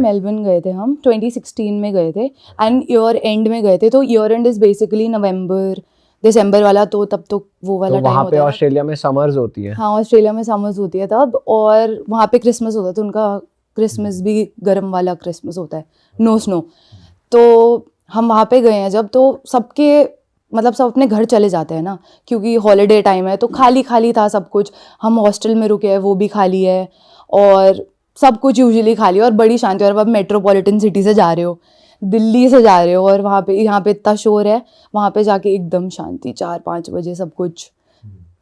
Melbourne गए थे हम 2016 में गए थे एंड ईयर एंड में गए थे। तो ईयर एंड इज़ बेसिकली नवंबर दिसंबर वाला, तो तब तो वो वाला तो टाइम वहाँ होता पे है ना। ऑस्ट्रेलिया में समर्स होती है। हाँ, ऑस्ट्रेलिया में समर्स होती है तब, और वहाँ पे क्रिसमस होता है, तो उनका क्रिसमस भी गर्म वाला क्रिसमस होता है, नो स्नो। तो हम वहाँ पे गए हैं जब, तो सबके मतलब सब अपने घर चले जाते हैं ना, क्योंकि हॉलीडे टाइम है, तो खाली खाली था सब कुछ। हम हॉस्टल में रुके हैं, वो भी खाली है, और सब कुछ यूजुअली खाली है और बड़ी शांति। और अब मेट्रोपॉलिटन सिटी से जा रहे हो, दिल्ली से जा रहे हो, और वहाँ पे यहाँ पे इतना शोर है, वहाँ पे जाके एकदम शांति, 4-5 बजे सब कुछ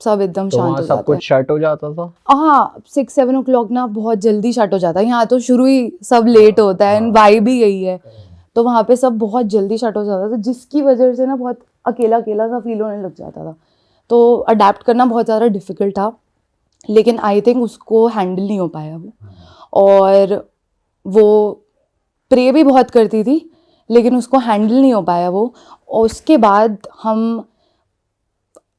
सब एकदम तो शांत वहाँ हो सब जाता है। कुछ शट हो जाता था। हाँ, 6-7 o'clock ना बहुत जल्दी शट हो जाता है। यहाँ तो शुरू ही सब लेट होता है, एंड वाइब भी यही है, तो वहाँ पे सब बहुत जल्दी शट हो जाता था, जिसकी वजह से ना बहुत अकेला अकेला सा फील होने लग जाता था। तो अडेप्ट करना बहुत ज़्यादा डिफ़िकल्ट था, लेकिन आई थिंक उसको हैंडल नहीं हो पाया वो। और वो प्रे भी बहुत करती थी, लेकिन उसको हैंडल नहीं हो पाया वो। और उसके बाद हम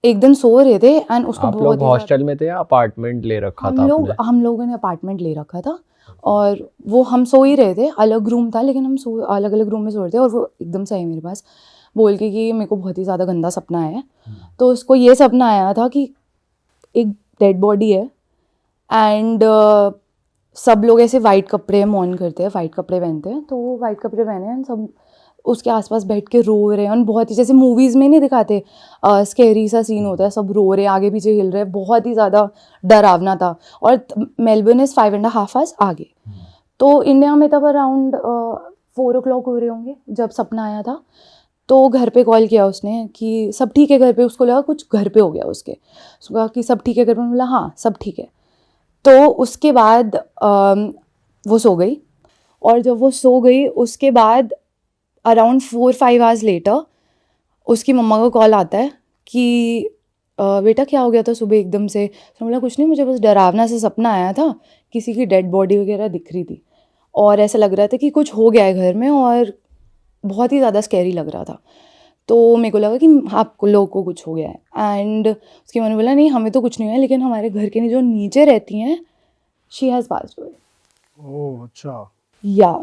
एक दिन सो रहे थे एंड उसको आप बहुत लोग ही हॉस्टल में थे या अपार्टमेंट ले रखा था आपने? हम लोगों ने अपार्टमेंट ले रखा था, और वो हम सो ही रहे थे, अलग रूम था, लेकिन हम सो अलग अलग रूम में सो रहे थे। और वो एकदम से आई मेरे पास बोल के कि मेरे को बहुत ही ज़्यादा गंदा सपना आया है। तो उसको ये सपना आया था कि एक डेड बॉडी है, एंड सब लोग ऐसे वाइट कपड़े मौन करते हैं, वाइट कपड़े पहनते हैं, तो वो वाइट कपड़े पहने हैं, सब उसके आसपास बैठ के रो रहे हैं, और बहुत ही जैसे मूवीज़ में नहीं दिखाते, स्कैरी सा सीन होता है, सब रो रहे हैं, आगे पीछे हिल रहे हैं, बहुत ही ज़्यादा डरावना था। और मेलबर्न इज़ 5.5 hours आगे, तो इंडिया में तब अराउंड 4 o'clock हो रहे होंगे जब सपना आया था। तो घर पे कॉल किया उसने कि सब ठीक है घर पे, उसको लगा कुछ घर पे हो गया उसके, उसको कहा कि सब ठीक है घर पे, बोला हाँ सब ठीक है। तो उसके बाद वो सो गई, और जब वो सो गई उसके बाद अराउंड 4-5 hours लेटर उसकी मम्मा का कॉल आता है कि बेटा क्या हो गया था सुबह एकदम से। तो बोला कुछ नहीं, मुझे बस डरावना सा सपना आया था, किसी की डेड बॉडी वगैरह दिख रही थी, और ऐसा लग रहा था कि कुछ हो गया है घर में, और बहुत ही ज़्यादा स्कैरी लग रहा था। तो मेरे को लगा कि आपको लोगों को कुछ हो गया है, एंड उसकी मम्मी बोला नहीं हमें तो कुछ नहीं हुआ है, लेकिन हमारे घर के जो नीचे रहती हैं शी हैज़ पास्ड अवे। ओह अच्छा। या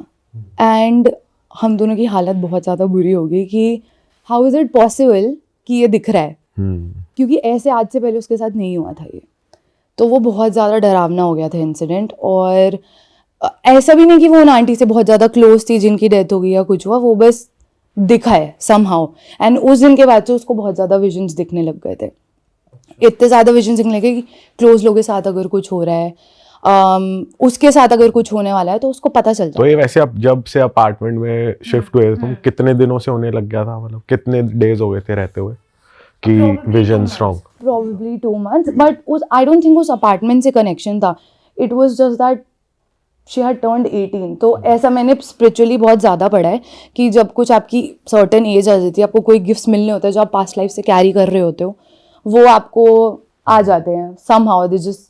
एंड हम दोनों की हालत बहुत ज़्यादा बुरी हो गई कि हाउ इज़ इट पॉसिबल कि ये दिख रहा है, क्योंकि ऐसे आज से पहले उसके साथ नहीं हुआ था ये। तो वो बहुत ज़्यादा डरावना हो गया था इंसिडेंट। और ऐसा भी नहीं कि वो उन आंटी से बहुत ज़्यादा क्लोज थी जिनकी डेथ हो गई या कुछ हुआ, वो बस दिखा है समहाउ। एंड उस दिन के बाद से उसको बहुत ज़्यादा विजन्स दिखने लग गए थे, इतने ज़्यादा विजन्स दिखने लगे कि क्लोज लोगों के साथ अगर कुछ हो रहा है, उसके साथ अगर कुछ होने वाला है, तो उसको पता चल जाता तो ये वैसे अब जब से अपार्टमेंट में शिफ्ट हुए तुम कितने दिनों से होने लग गया था, मतलब कितने डेज हो गए थे रहते हुए कि vision strong? Probably 2 months, but I don't think उस अपार्टमेंट से कनेक्शन था। It was just that she had turned 18। तो ऐसा मैंने स्पिरिचुअली बहुत ज़्यादा पढ़ा है कि जब कुछ आपकी सर्टेन एज आ जाती है, आपको कोई गिफ्ट्स मिलने होते हैं जो आप पास्ट लाइफ से कैरी कर रहे होते हो, वो आपको आ जाते हैं somehow, they just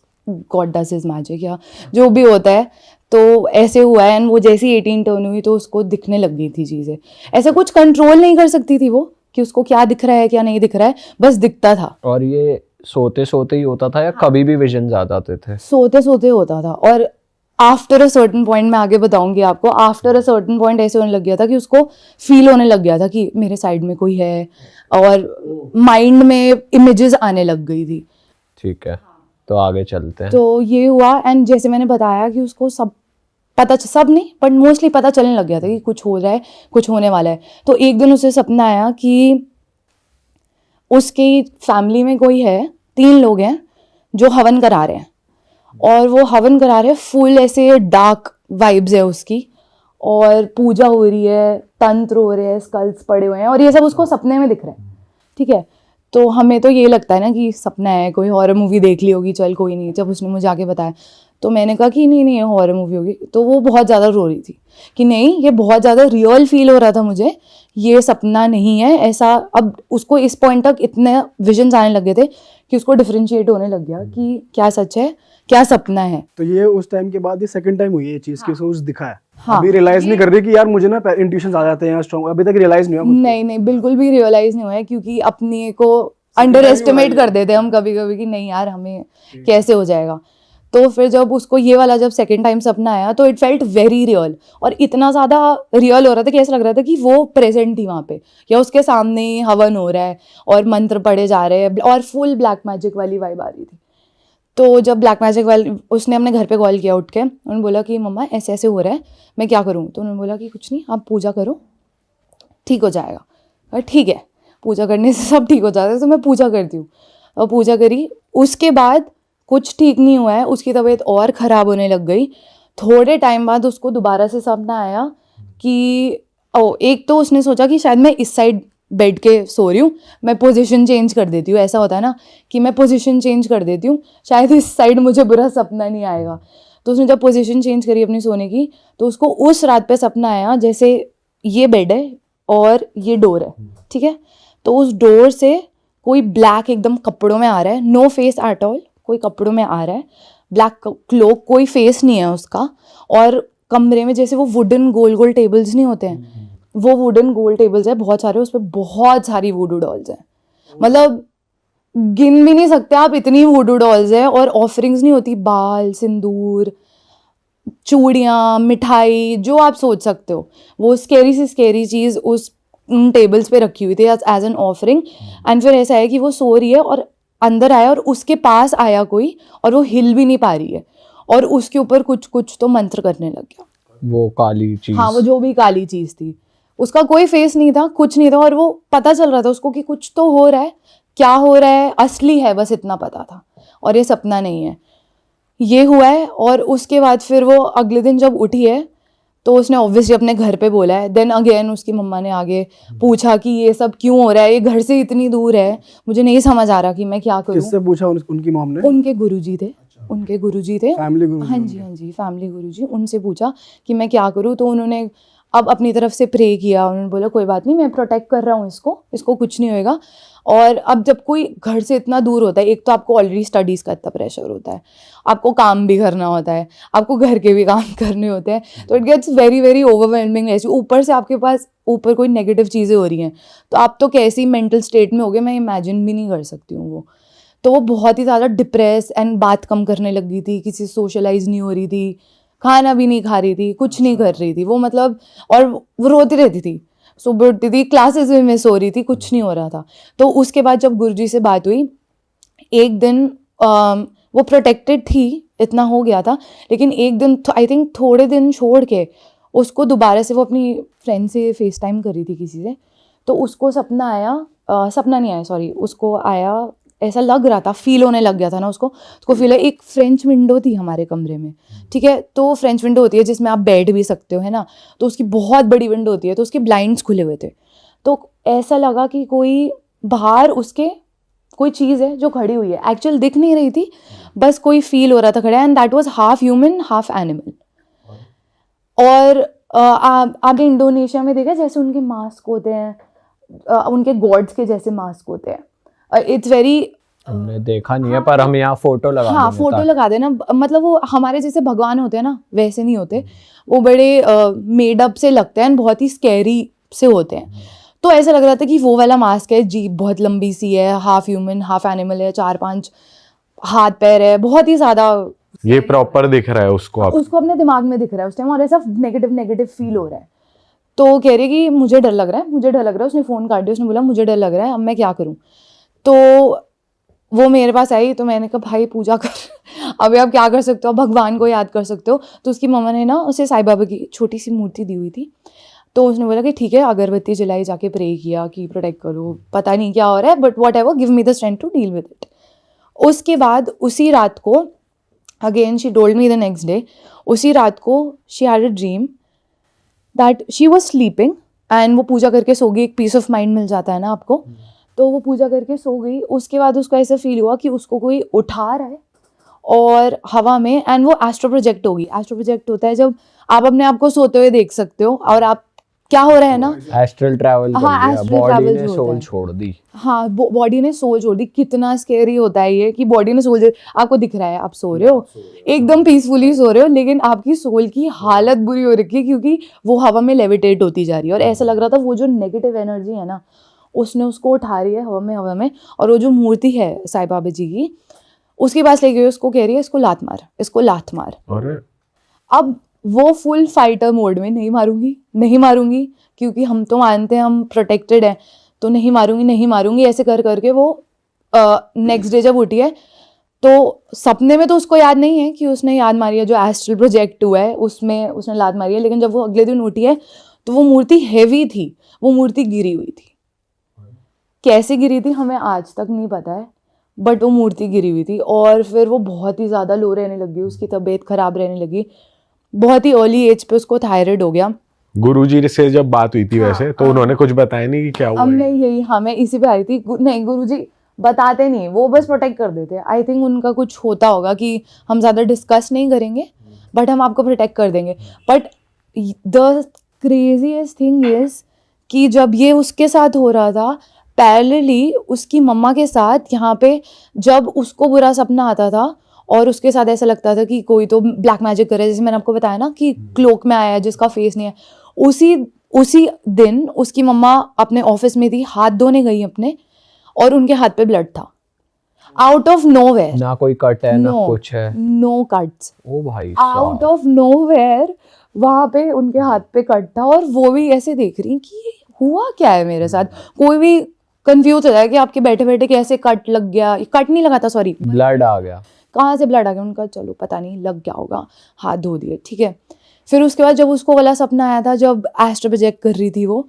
God does his magic या जो भी होता है। तो ऐसे हुआ है, एंड वो जैसे ही 18 टर्न हुई तो उसको दिखने लग गई थी चीज़ें। ऐसा कुछ कंट्रोल नहीं कर सकती थी वो कि उसको क्या दिख रहा है क्या नहीं दिख रहा है, बस दिखता था। और ये सोते सोते ही होता था या कभी भी विजन आ जाते थे? सोते सोते होता था, और आफ्टर अ सर्टन पॉइंट, मैं आगे बताऊंगी आपको, आफ्टर अ सर्टन पॉइंट ऐसे होने लग गया था कि उसको फील होने लग गया था कि मेरे साइड में कोई है, और माइंड में इमेजेस आने लग गई थी। ठीक है, तो आगे चलते हैं। तो ये हुआ, एंड जैसे मैंने बताया कि उसको सब नहीं बट मोस्टली पता चलने लग गया था कि कुछ हो रहा है, कुछ होने वाला है। तो एक दिन उसे सपना आया कि उसकी फैमिली में कोई है, 3 लोग हैं जो हवन करा रहे हैं, और वो हवन करा रहे हैं, फुल ऐसे डार्क वाइब्स है उसकी, और पूजा हो रही है, तंत्र हो रहे हैं, स्कल्स पड़े हुए हैं, और ये सब उसको सपने में दिख रहा है। ठीक है, तो हमें तो ये लगता है ना कि सपना है, कोई हॉरर मूवी देख ली होगी, चल कोई नहीं। जब उसने मुझे आके बताया तो मैंने कहा कि नहीं ये हॉरर मूवी होगी। तो वो बहुत ज़्यादा रो रही थी कि नहीं ये बहुत ज़्यादा रियल फील हो रहा था मुझे, ये सपना नहीं है ऐसा। अब उसको इस पॉइंट तक इतने विजन्स आने लगे थे कि उसको डिफरेंशिएट होने लग गया कि क्या सच है क्या सपना है। तो ये उस टाइम के बाद ये सेकंड टाइम हुई है ये चीज़ कि उसको कुछ दिखा है। हाँ, अभी रियलाइज नहीं कर रही कि यार मुझे ना इंट्यूशंस आ जाते हैं स्ट्रॉन्ग, अभी तक रियलाइज नहीं हुआ मुझको। नहीं बिल्कुल भी रियलाइज नहीं हुआ है, क्योंकि अपने को अंडर एस्टिमेट कर देते हम कभी कभी कि नहीं यार हमें कैसे हो जाएगा। तो फिर जब उसको ये वाला जब सेकंड टाइम सपना आया तो इट फेल्ट वेरी रियल, और इतना ज़्यादा रियल हो रहा था कि ऐसा लग रहा था कि वो प्रेजेंट थी वहाँ पे, या उसके सामने ही हवन हो रहा है और मंत्र पढ़े जा रहे हैं, और फुल ब्लैक मैजिक वाली वाइब आ रही थी। तो जब ब्लैक मैजिक वाली, उसने अपने घर पे कॉल किया उठ के, उन्होंने बोला कि मम्मा ऐसे ऐसे हो रहा है, मैं क्या करूँ? तो उन्होंने बोला कि कुछ नहीं, आप पूजा करो, ठीक हो जाएगा। और ठीक है, पूजा करने से सब ठीक हो जाता है, तो मैं पूजा करती हूँ। और पूजा करी, उसके बाद कुछ ठीक नहीं हुआ है, उसकी तबीयत और ख़राब होने लग गई। थोड़े टाइम बाद उसको दोबारा से सपना आया कि एक तो उसने सोचा कि शायद मैं इस साइड बेड के सो रही हूँ, मैं पोजीशन चेंज कर देती हूँ, ऐसा होता है ना कि मैं पोजीशन चेंज कर देती हूँ, शायद इस साइड मुझे बुरा सपना नहीं आएगा। तो उसने जब पोजीशन चेंज करी अपनी सोने की, तो उसको उस रात पे सपना आया जैसे ये बेड है और ये डोर है, ठीक है, तो उस डोर से कोई ब्लैक एकदम कपड़ों में आ रहा है, नो फेस एट ऑल, कोई कपड़ों में आ रहा है, ब्लैक क्लोक, कोई फेस नहीं है उसका, और कमरे में जैसे वो वुडन गोल गोल टेबल्स नहीं होते हैं, वो वुडन गोल टेबल्स है बहुत सारे, उस पर बहुत सारी वुडू डॉल्स हैं, मतलब गिन भी नहीं सकते आप, इतनी वुडू डॉल्स है। और ऑफरिंग्स नहीं होती, बाल, सिंदूर, चूड़ियाँ, मिठाई, जो आप सोच सकते हो, वो स्केरी से स्केरी चीज़ उस उन टेबल्स पे रखी हुई थी एज एन ऑफरिंग। एंड फिर ऐसा है कि वो सो रही है और अंदर आया और उसके पास आया कोई, और वो हिल भी नहीं पा रही है, और उसके ऊपर कुछ कुछ तो मंत्र करने लग गया। वो काली चीज। हाँ, वो जो भी काली चीज़ थी, उसका कोई फेस नहीं था, कुछ नहीं था, और वो पता चल रहा था उसको कि कुछ तो हो रहा है, क्या हो रहा है, असली है, बस इतना पता था, और ये सपना नहीं है। ये हुआ है, और उसके बाद फिर वो अगले दिन जब उठी है तो उसने ऑब्वियसली अपने घर पे बोला है। देन अगेन उसकी मम्मा ने आगे पूछा कि ये सब क्यों हो रहा है, ये घर से इतनी दूर है, मुझे नहीं समझ आ रहा कि मैं क्या करूं। किससे पूछा उनकी मॉम ने? उनके गुरुजी थे, उनके गुरुजी थे, फैमिली गुरु? हाँ जी, हाँ जी, फैमिली गुरुजी। उनसे पूछा कि मैं क्या करूं, तो उन्होंने अब अपनी तरफ से प्रे किया, उन्होंने बोला कोई बात नहीं, मैं प्रोटेक्ट कर रहा हूँ इसको कुछ नहीं होएगा। और अब जब कोई घर से इतना दूर होता है, एक तो आपको ऑलरेडी स्टडीज़ का इतना प्रेशर होता है, आपको काम भी करना होता है, आपको घर के भी काम करने होते हैं, तो it gets very very overwhelming. ऐसे ऊपर से आपके पास ऊपर कोई नेगेटिव चीज़ें हो रही हैं, तो आप तो कैसी मेंटल स्टेट में हो गए, मैं इमेजिन भी नहीं कर सकती हूँ वो। तो वो बहुत ही ज़्यादा डिप्रेस एंड बात कम करने लगी थी, किसी सोशलाइज नहीं हो रही थी, खाना भी नहीं खा रही थी, कुछ नहीं कर रही थी वो, मतलब, और वो रोती रहती थी, सुबह उठती थी, क्लासेस में मिस हो रही थी, कुछ नहीं हो रहा था। तो उसके बाद जब गुरुजी से बात हुई, एक दिन वो प्रोटेक्टेड थी, इतना हो गया था, लेकिन एक दिन आई थिंक थोड़े दिन छोड़ के उसको दोबारा से, वो अपनी फ्रेंड से फेस टाइम कर रही थी किसी से, तो उसको सपना आया, सपना नहीं आया सॉरी, उसको आया, ऐसा लग रहा था, फील होने लग गया था ना उसको फील है, एक फ्रेंच विंडो थी हमारे कमरे में, ठीक है, तो फ्रेंच विंडो होती है जिसमें आप बैठ भी सकते हो, है ना, तो उसकी बहुत बड़ी विंडो होती है, तो उसके ब्लाइंड्स खुले हुए थे, तो ऐसा लगा कि कोई बाहर उसके कोई चीज़ है जो खड़ी हुई है, एक्चुअल दिख नहीं रही थी, बस कोई फील हो रहा था खड़ा, and that was half human half animal. और आपने इंडोनेशिया में देखा जैसे उनके मास्क होते हैं, उनके गॉड्स के जैसे मास्क होते हैं, इट्स वेरी, हमने देखा नहीं है, पर हम यहाँ फोटो लगा हाँ देंगे फोटो ताकि- लगा देना, मतलब वो हमारे जैसे भगवान होते हैं ना, वैसे नहीं होते वो, बड़े मेड अप से लगते हैं, बहुत ही स्कैरी से होते हैं। तो ऐसा लग रहा था कि वो वाला मास्क है, जीभ बहुत लंबी सी है, हाफ ह्यूमन हाफ एनिमल है, 4-5 हाथ पैर है, बहुत ही ज़्यादा, ये प्रॉपर दिख रहा है उसको आप? उसको अपने दिमाग में दिख रहा है उस टाइम, और ऐसा नेगेटिव फील हो रहा है। तो वो कह रही कि मुझे डर लग रहा है, मुझे डर लग रहा है, उसने फ़ोन काट दिया, उसने बोला मुझे डर लग रहा है, अब मैं क्या करूँ। तो वो मेरे पास आई, तो मैंने कहा भाई पूजा कर अभी आप क्या कर सकते हो, भगवान को याद कर सकते हो। तो उसकी मम्मा ने ना उसे साईं बाबा की छोटी सी मूर्ति दी हुई थी, तो उसने बोला कि ठीक है, अगरबत्ती जलाई, जाके प्रे किया कि प्रोटेक्ट करो, पता नहीं क्या हो रहा है, but whatever, give me the strength to deal with it. उसके बाद उसी रात को, again she told me the next day, उसी रात को she had a dream that she was sleeping, and वो पूजा करके सो गई, एक पीस ऑफ माइंड मिल जाता है ना आपको, तो वो पूजा करके सो गई। उसके बाद उसको ऐसा फील हुआ कि उसको कोई उठा रहा है और हवा में, एंड वो एस्ट्रो प्रोजेक्ट होगी। एस्ट्रो प्रोजेक्ट होता है जब आप अपने आप को सोते हुए देख सकते हो, और आप क्या हो रहा है ना, एस्ट्रल ट्रैवल कर हाँ, लिया, astral बॉडी travel ने जो होता सोल है। छोड़ दी। हाँ, बॉडी ने सोल छोड़ दी। कितना स्केरी होता है ये कि बॉडी ने सोल, आपको दिख रहा है आप सो रहे हो, एकदम पीसफुली सो रहे हो, लेकिन आपकी सोल की हालत बुरी हो रखी है, क्योंकि वो हवा में लेविटेट होती जा रही है, और ऐसा लग रहा था वो जो नेगेटिव एनर्जी है ना, उसने उसको उठा रही है हवा में, और वो जो मूर्ति है साईं बाबा जी की, उसके पास ले गई, उसको कह रही है इसको लात मार, इसको लात मार। अरे अब वो फुल फाइटर मोड में, नहीं मारूंगी नहीं मारूंगी, क्योंकि हम तो मानते हैं हम प्रोटेक्टेड हैं, तो नहीं मारूंगी नहीं मारूंगी, ऐसे कर करके वो नेक्स्ट डे जब उठी है तो सपने में तो उसको याद नहीं है कि उसने याद मारी है, जो एस्ट्रल प्रोजेक्ट हुआ है उसमें उसने लात मारी है, लेकिन जब वो अगले दिन उठी है तो वो मूर्ति हैवी थी, वो मूर्ति गिरी हुई थी। कैसे गिरी थी हमें आज तक नहीं पता है, बट वो मूर्ति गिरी हुई थी। और फिर वो बहुत ही ज़्यादा लो रहने लगी, उसकी तबीयत खराब रहने लगी, बहुत ही अर्ली एज पे उसको थायराइड हो गया। गुरुजी से जब बात हुई थी वैसे तो उन्होंने कुछ बताया नहीं कि क्या हुआ अब है? मैं यही, हाँ मैं इसी पे आ रही थी। नहीं, गुरुजी बताते नहीं, वो बस प्रोटेक्ट कर देते। आई थिंक उनका कुछ होता होगा कि हम ज़्यादा डिस्कस नहीं करेंगे, बट हम आपको प्रोटेक्ट कर देंगे। But the craziest thing is कि जब ये उसके साथ हो रहा था, पैरेलली उसकी मम्मा के साथ यहाँ पे जब उसको बुरा सपना आता था और उसके साथ ऐसा लगता था कि कोई तो ब्लैक मैजिक करे, जैसे मैंने आपको बताया ना कि क्लोक में आया है जिसका फेस नहीं है, उसी दिन उसकी मम्मा अपने ऑफिस में थी, हाथ धोने गई अपने, और उनके हाथ पे ब्लड था आउट ऑफ नोवेयर। ना कोई कट है ना कुछ है, नो कट्स, ओ भाई आउट ऑफ नोवेयर वहां पे उनके हाथ पे कट था। और वो भी ऐसे देख रही कि हुआ क्या है मेरे साथ। कोई भी कंफ्यूज हो जाए कि आपके बैठे बैठे कैसे कट लग गया, कट नहीं लगा था सॉरी, ब्लड आ गया, कहाँ से ब्लड आ गया। उनका चलो पता नहीं, लग गया होगा, हाथ धो दिए, ठीक है। फिर उसके बाद जब उसको वाला सपना आया था, जब एस्ट्रो प्रोजेक्ट कर रही थी वो,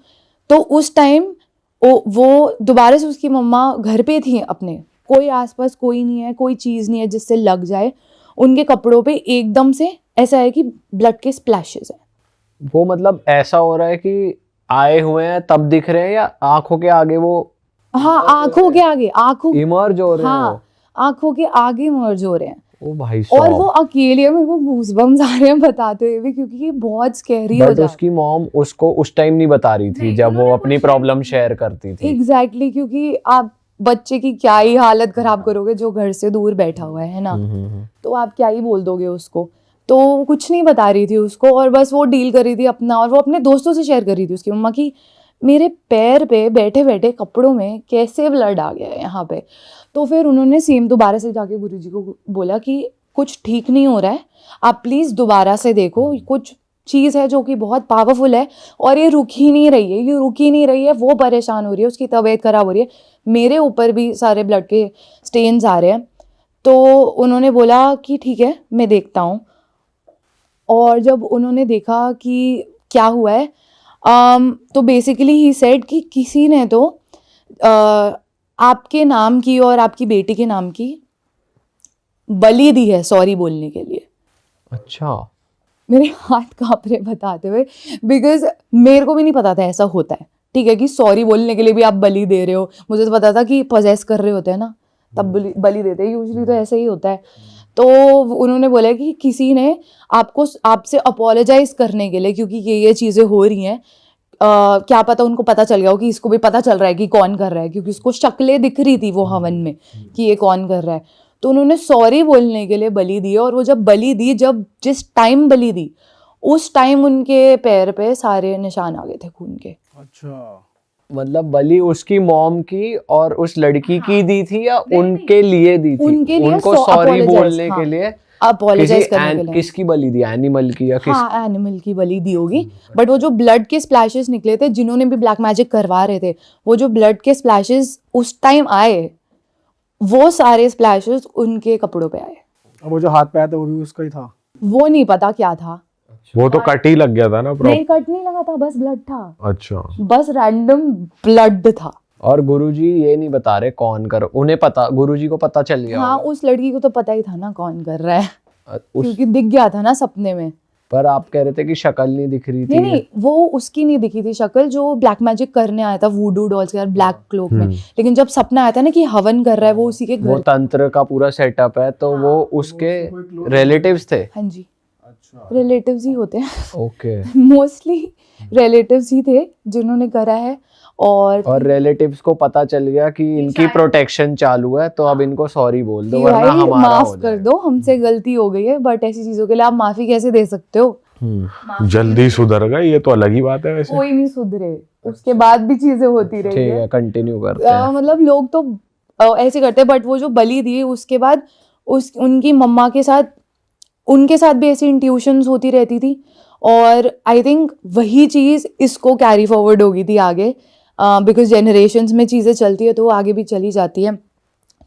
तो उस टाइम वो दोबारा से उसकी मम्मा घर पे थी अपने, कोई आसपास कोई नहीं है, कोई चीज़ नहीं है जिससे लग जाए। उनके कपड़ों पे एकदम से ऐसा है कि ब्लड के स्प्लैशेस हैं। वो मतलब ऐसा हो रहा है कि आए हुए हैं तब दिख रहे हैं या आंखों के आगे वो हाँ, आंखों के आगे, आंखों, इमर्ज हो रहे हैं हाँ आंखों के आगे मर्ज हो रहे हैं। वो भाई और साहब। वो अकेले है, मेरे को गूज़बम्स आ रहे हैं बताते हुए भी, क्योंकि ये बहुत स्कैरी हो बट जाता है। उसकी मॉम उसको उस टाइम नहीं बता रही थी जब वो अपनी प्रॉब्लम शेयर करती थी। एग्जैक्टली, क्योंकि आप बच्चे की क्या ही हालत खराब करोगे जो घर से दूर बैठा हुआ है ना, तो आप क्या ही बोल दोगे उसको। तो कुछ नहीं बता रही थी उसको, और बस वो डील कर रही थी अपना, और वो अपने दोस्तों से शेयर कर रही थी उसकी मम्मा की मेरे पैर पे बैठे बैठे कपड़ों में कैसे ब्लड आ गया है यहाँ पे। तो फिर उन्होंने सेम दोबारा से जाके गुरुजी को बोला कि कुछ ठीक नहीं हो रहा है, आप प्लीज़ दोबारा से देखो, कुछ चीज़ है जो कि बहुत पावरफुल है और ये रुक ही नहीं रही है, ये रुक ही नहीं रही है। वो परेशान हो रही है, उसकी तबीयत खराब हो रही है, मेरे ऊपर भी सारे ब्लड के स्टेन्स आ रहे हैं। तो उन्होंने बोला कि ठीक है मैं देखता हूँ। और जब उन्होंने देखा कि क्या हुआ है, तो बेसिकली ही सेड कि किसी ने तो आपके नाम की और आपकी बेटी के नाम की बलि दी है सॉरी बोलने के लिए। अच्छा, मेरे हाथ कांप रहे बताते हुए, बिकॉज मेरे को भी नहीं पता था ऐसा होता है। ठीक है कि सॉरी बोलने के लिए भी आप बलि दे रहे हो, मुझे तो पता था कि पोजेस कर रहे होते हैं ना तब बलि देते हैं, यूजुअली तो ऐसा ही होता है। तो उन्होंने बोला कि किसी ने आपसे अपोलोजाइज करने के लिए, क्योंकि ये चीज़ें हो रही हैं, क्या पता उनको पता चल गया हो कि इसको भी पता चल रहा है कि कौन कर रहा है, क्योंकि उसको शक्लें दिख रही थी वो हवन में कि ये कौन कर रहा है। तो उन्होंने सॉरी बोलने के लिए बलि दी, और वो जब बलि दी, जब जिस टाइम बलि दी उस टाइम उनके पैर पे सारे निशान आ गए थे खून के। अच्छा, मतलब बलि उसकी मॉम की और उस लड़की की दी थी या उनके लिए दी थी? उनके लिए उनको सॉरी बोलने के लिए अपोलोजाइज करने के लिए। किसकी बलि दी? एनिमल की या किस? हाँ, एनिमल की बलि दी होगी। बट वो जो ब्लड के स्प्लैशेस निकले थे, जिन्होंने भी ब्लैक मैजिक करवा रहे थे, वो जो ब्लड के स्प्लैशेस उस टाइम आए, वो सारे स्प्लैशेस उनके कपड़ों पे आए। अब वो जो हाथ पे आया था वो भी उसका ही था? वो नहीं पता क्या था। वो तो कट ही लग गया था ना नहीं, कट नहीं लगा था, बस ब्लड था। अच्छा, बस रैंडम ब्लड था। और गुरुजी ये नहीं बता रहे कौन कर, उन्हें पता, गुरुजी को पता चल गया हाँ, होगा। उस लड़की को तो पता ही था ना कौन कर रहा है, उस क्योंकि दिख गया था ना सपने में। पर आप कह रहे थे कि शक्ल नहीं दिख रही थी। नहीं, वो उसकी नहीं दिखी थी शक्ल, जो ब्लैक मैजिक करने आया था वूडू डॉल्स के साथ ब्लैक क्लोक में। लेकिन जब सपना आया था ना कि हवन कर रहा है, वो उसी के वो घर। तंत्र का पूरा सेटअप है, तो वो उसके रिलेटिव्स थे। हाँ जी, रिलेटिव्स ही होते हैं ओके। मोस्टली रिलेटिव्स ही थे जिन्होंने करा है। और रिलेटिव्स को पता चल गया कि इनकी प्रोटेक्शन चालू है, तो अब इनको सॉरी बोल दो कि वरना भाई हमारा माफ हो कर जाएगा। दो, हमसे गलती हो गई है, बट ऐसी चीजों के लिए आप माफी कैसे दे सकते हो? जल्दी सुधर गए, ये तो अलग ही बात है वैसे। कोई नहीं सुधरे, उसके बाद भी चीजें होती रही ठीक है। है, कंटिन्यू करते हैं। मतलब लोग तो ऐसे करते हैं, बट वो जो बलि दी उसके बाद उनकी मम्मा के साथ, उनके साथ भी ऐसी इंट्यूशंस होती रहती थी, और आई थिंक वही चीज़ इसको कैरी फॉरवर्ड हो गई थी आगे, बिकॉज जनरेशन्स में चीज़ें चलती है तो वो आगे भी चली जाती है।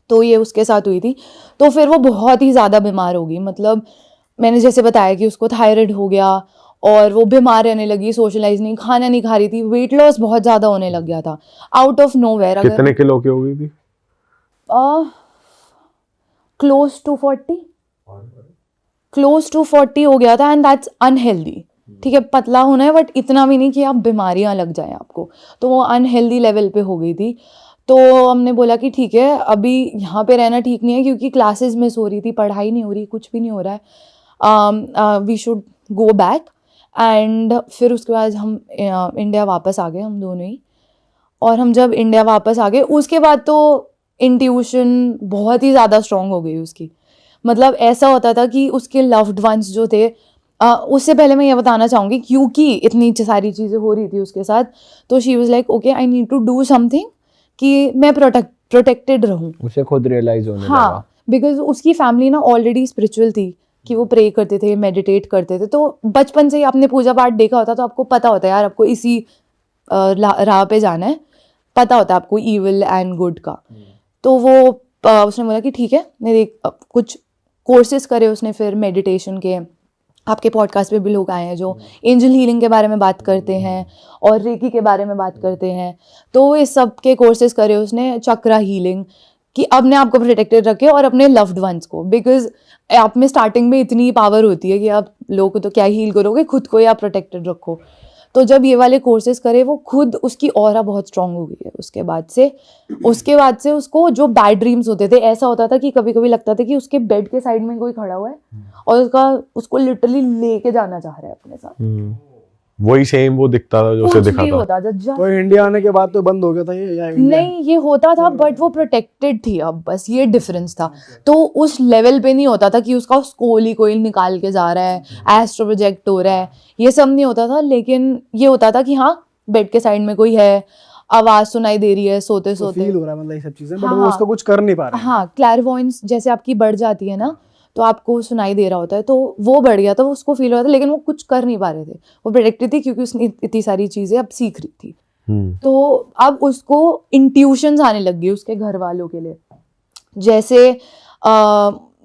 तो ये उसके साथ हुई थी। तो फिर वो बहुत ही ज़्यादा बीमार हो गई, मतलब मैंने जैसे बताया कि उसको थायराइड हो गया और वो बीमार रहने लगी, सोशलाइज नहीं, खाना नहीं खा रही थी, वेट लॉस बहुत ज़्यादा होने लग गया था आउट ऑफ नोवेयर। कितने किलो की हो गई थी? क्लोज टू 40, क्लोज टू 40 हो गया था, एंड दैट्स अनहेल्दी। ठीक है, पतला होना है बट इतना भी नहीं कि आप बीमारियां लग जाएं आपको, तो वो अनहेल्दी लेवल पे हो गई थी। तो हमने बोला कि ठीक है, अभी यहाँ पे रहना ठीक नहीं है, क्योंकि क्लासेस मिस हो रही थी, पढ़ाई नहीं हो रही, कुछ भी नहीं हो रहा है, we should go back. And फिर उसके बाद हम इंडिया वापस आ गए, हम दोनों ही। और हम जब इंडिया वापस आ गए उसके बाद तो इंट्यूशन बहुत ही ज़्यादा स्ट्रांग हो गई उसकी। मतलब ऐसा होता था कि उसके लव्ड वंस जो थे, उससे पहले मैं ये बताना चाहूँगी, क्योंकि इतनी सारी चीज़ें हो रही थी उसके साथ, तो she was like okay, I need to do something कि मैं प्रोटेक्टेड रहूँ। उसे खुद रियलाइज होने लगा। हाँ, बिकॉज उसकी फैमिली ना ऑलरेडी स्पिरिचुअल थी, कि वो प्रे करते थे, मेडिटेट करते थे, तो बचपन से ही आपने पूजा पाठ देखा होता, तो आपको पता होता है यार आपको इसी राह पे जाना है, पता होता है आपको ईविल एंड गुड का। तो वो उसने बोला कि ठीक है, मेरे कुछ कोर्सेज करे उसने, फिर मेडिटेशन के, आपके पॉडकास्ट पे भी लोग आए हैं जो एंजल हीलिंग के बारे में बात करते हैं और रेकी के बारे में बात करते हैं, तो इस सब के कोर्सेज करे उसने, चक्रा हीलिंग, कि अपने आप को प्रोटेक्टेड रखे और अपने लव्ड वंस को, बिकॉज आप में स्टार्टिंग में इतनी पावर होती है कि आप लोगों को तो क्या हील करोगे, खुद को ही आप प्रोटेक्टेड रखो। तो जब ये वाले कोर्सेज करे, वो खुद उसकी ऑरा बहुत स्ट्रांग हो गई है उसके बाद से उसको जो बैड ड्रीम्स होते थे, ऐसा होता था कि कभी कभी लगता था कि उसके बेड के साइड में कोई खड़ा हुआ है और उसको लिटरली लेके जाना चाह रहा है अपने साथ। वही सेम वो दिखता था जो उसे कुछ दिखा भी था। होता था तो इंडिया आने के बाद तो बंद हो गया था ये, या इंडिया? नहीं, ये होता था बट वो प्रोटेक्टेड थी, अब बस ये डिफरेंस था। तो उस लेवल पे नहीं होता था कि उसका स्कोल ही कोई निकाल के जा रहा है, एस्ट्रो प्रोजेक्ट हो रहा है, ये सब नहीं होता था। लेकिन ये होता था कि हाँ, बेड के साइड में कोई है, आवाज सुनाई दे रही है सोते तो सोते, फील हो रहा है, मतलब ये सब चीजें, बट हाँ, वो उसको कुछ कर नहीं पा रहा है। हाँ, क्लैरवॉयंस जैसे आपकी बढ़ जाती है ना, तो आपको सुनाई दे रहा होता है, तो वो बढ़ गया था, उसको फील हो रहा था, लेकिन वो कुछ कर नहीं पा रहे थे, वो प्रोटेक्टेड थी क्योंकि उसने इतनी सारी चीजें अब सीख रही थी। तो अब उसको इंट्यूशंस आने लग गई उसके घर वालों के लिए। जैसे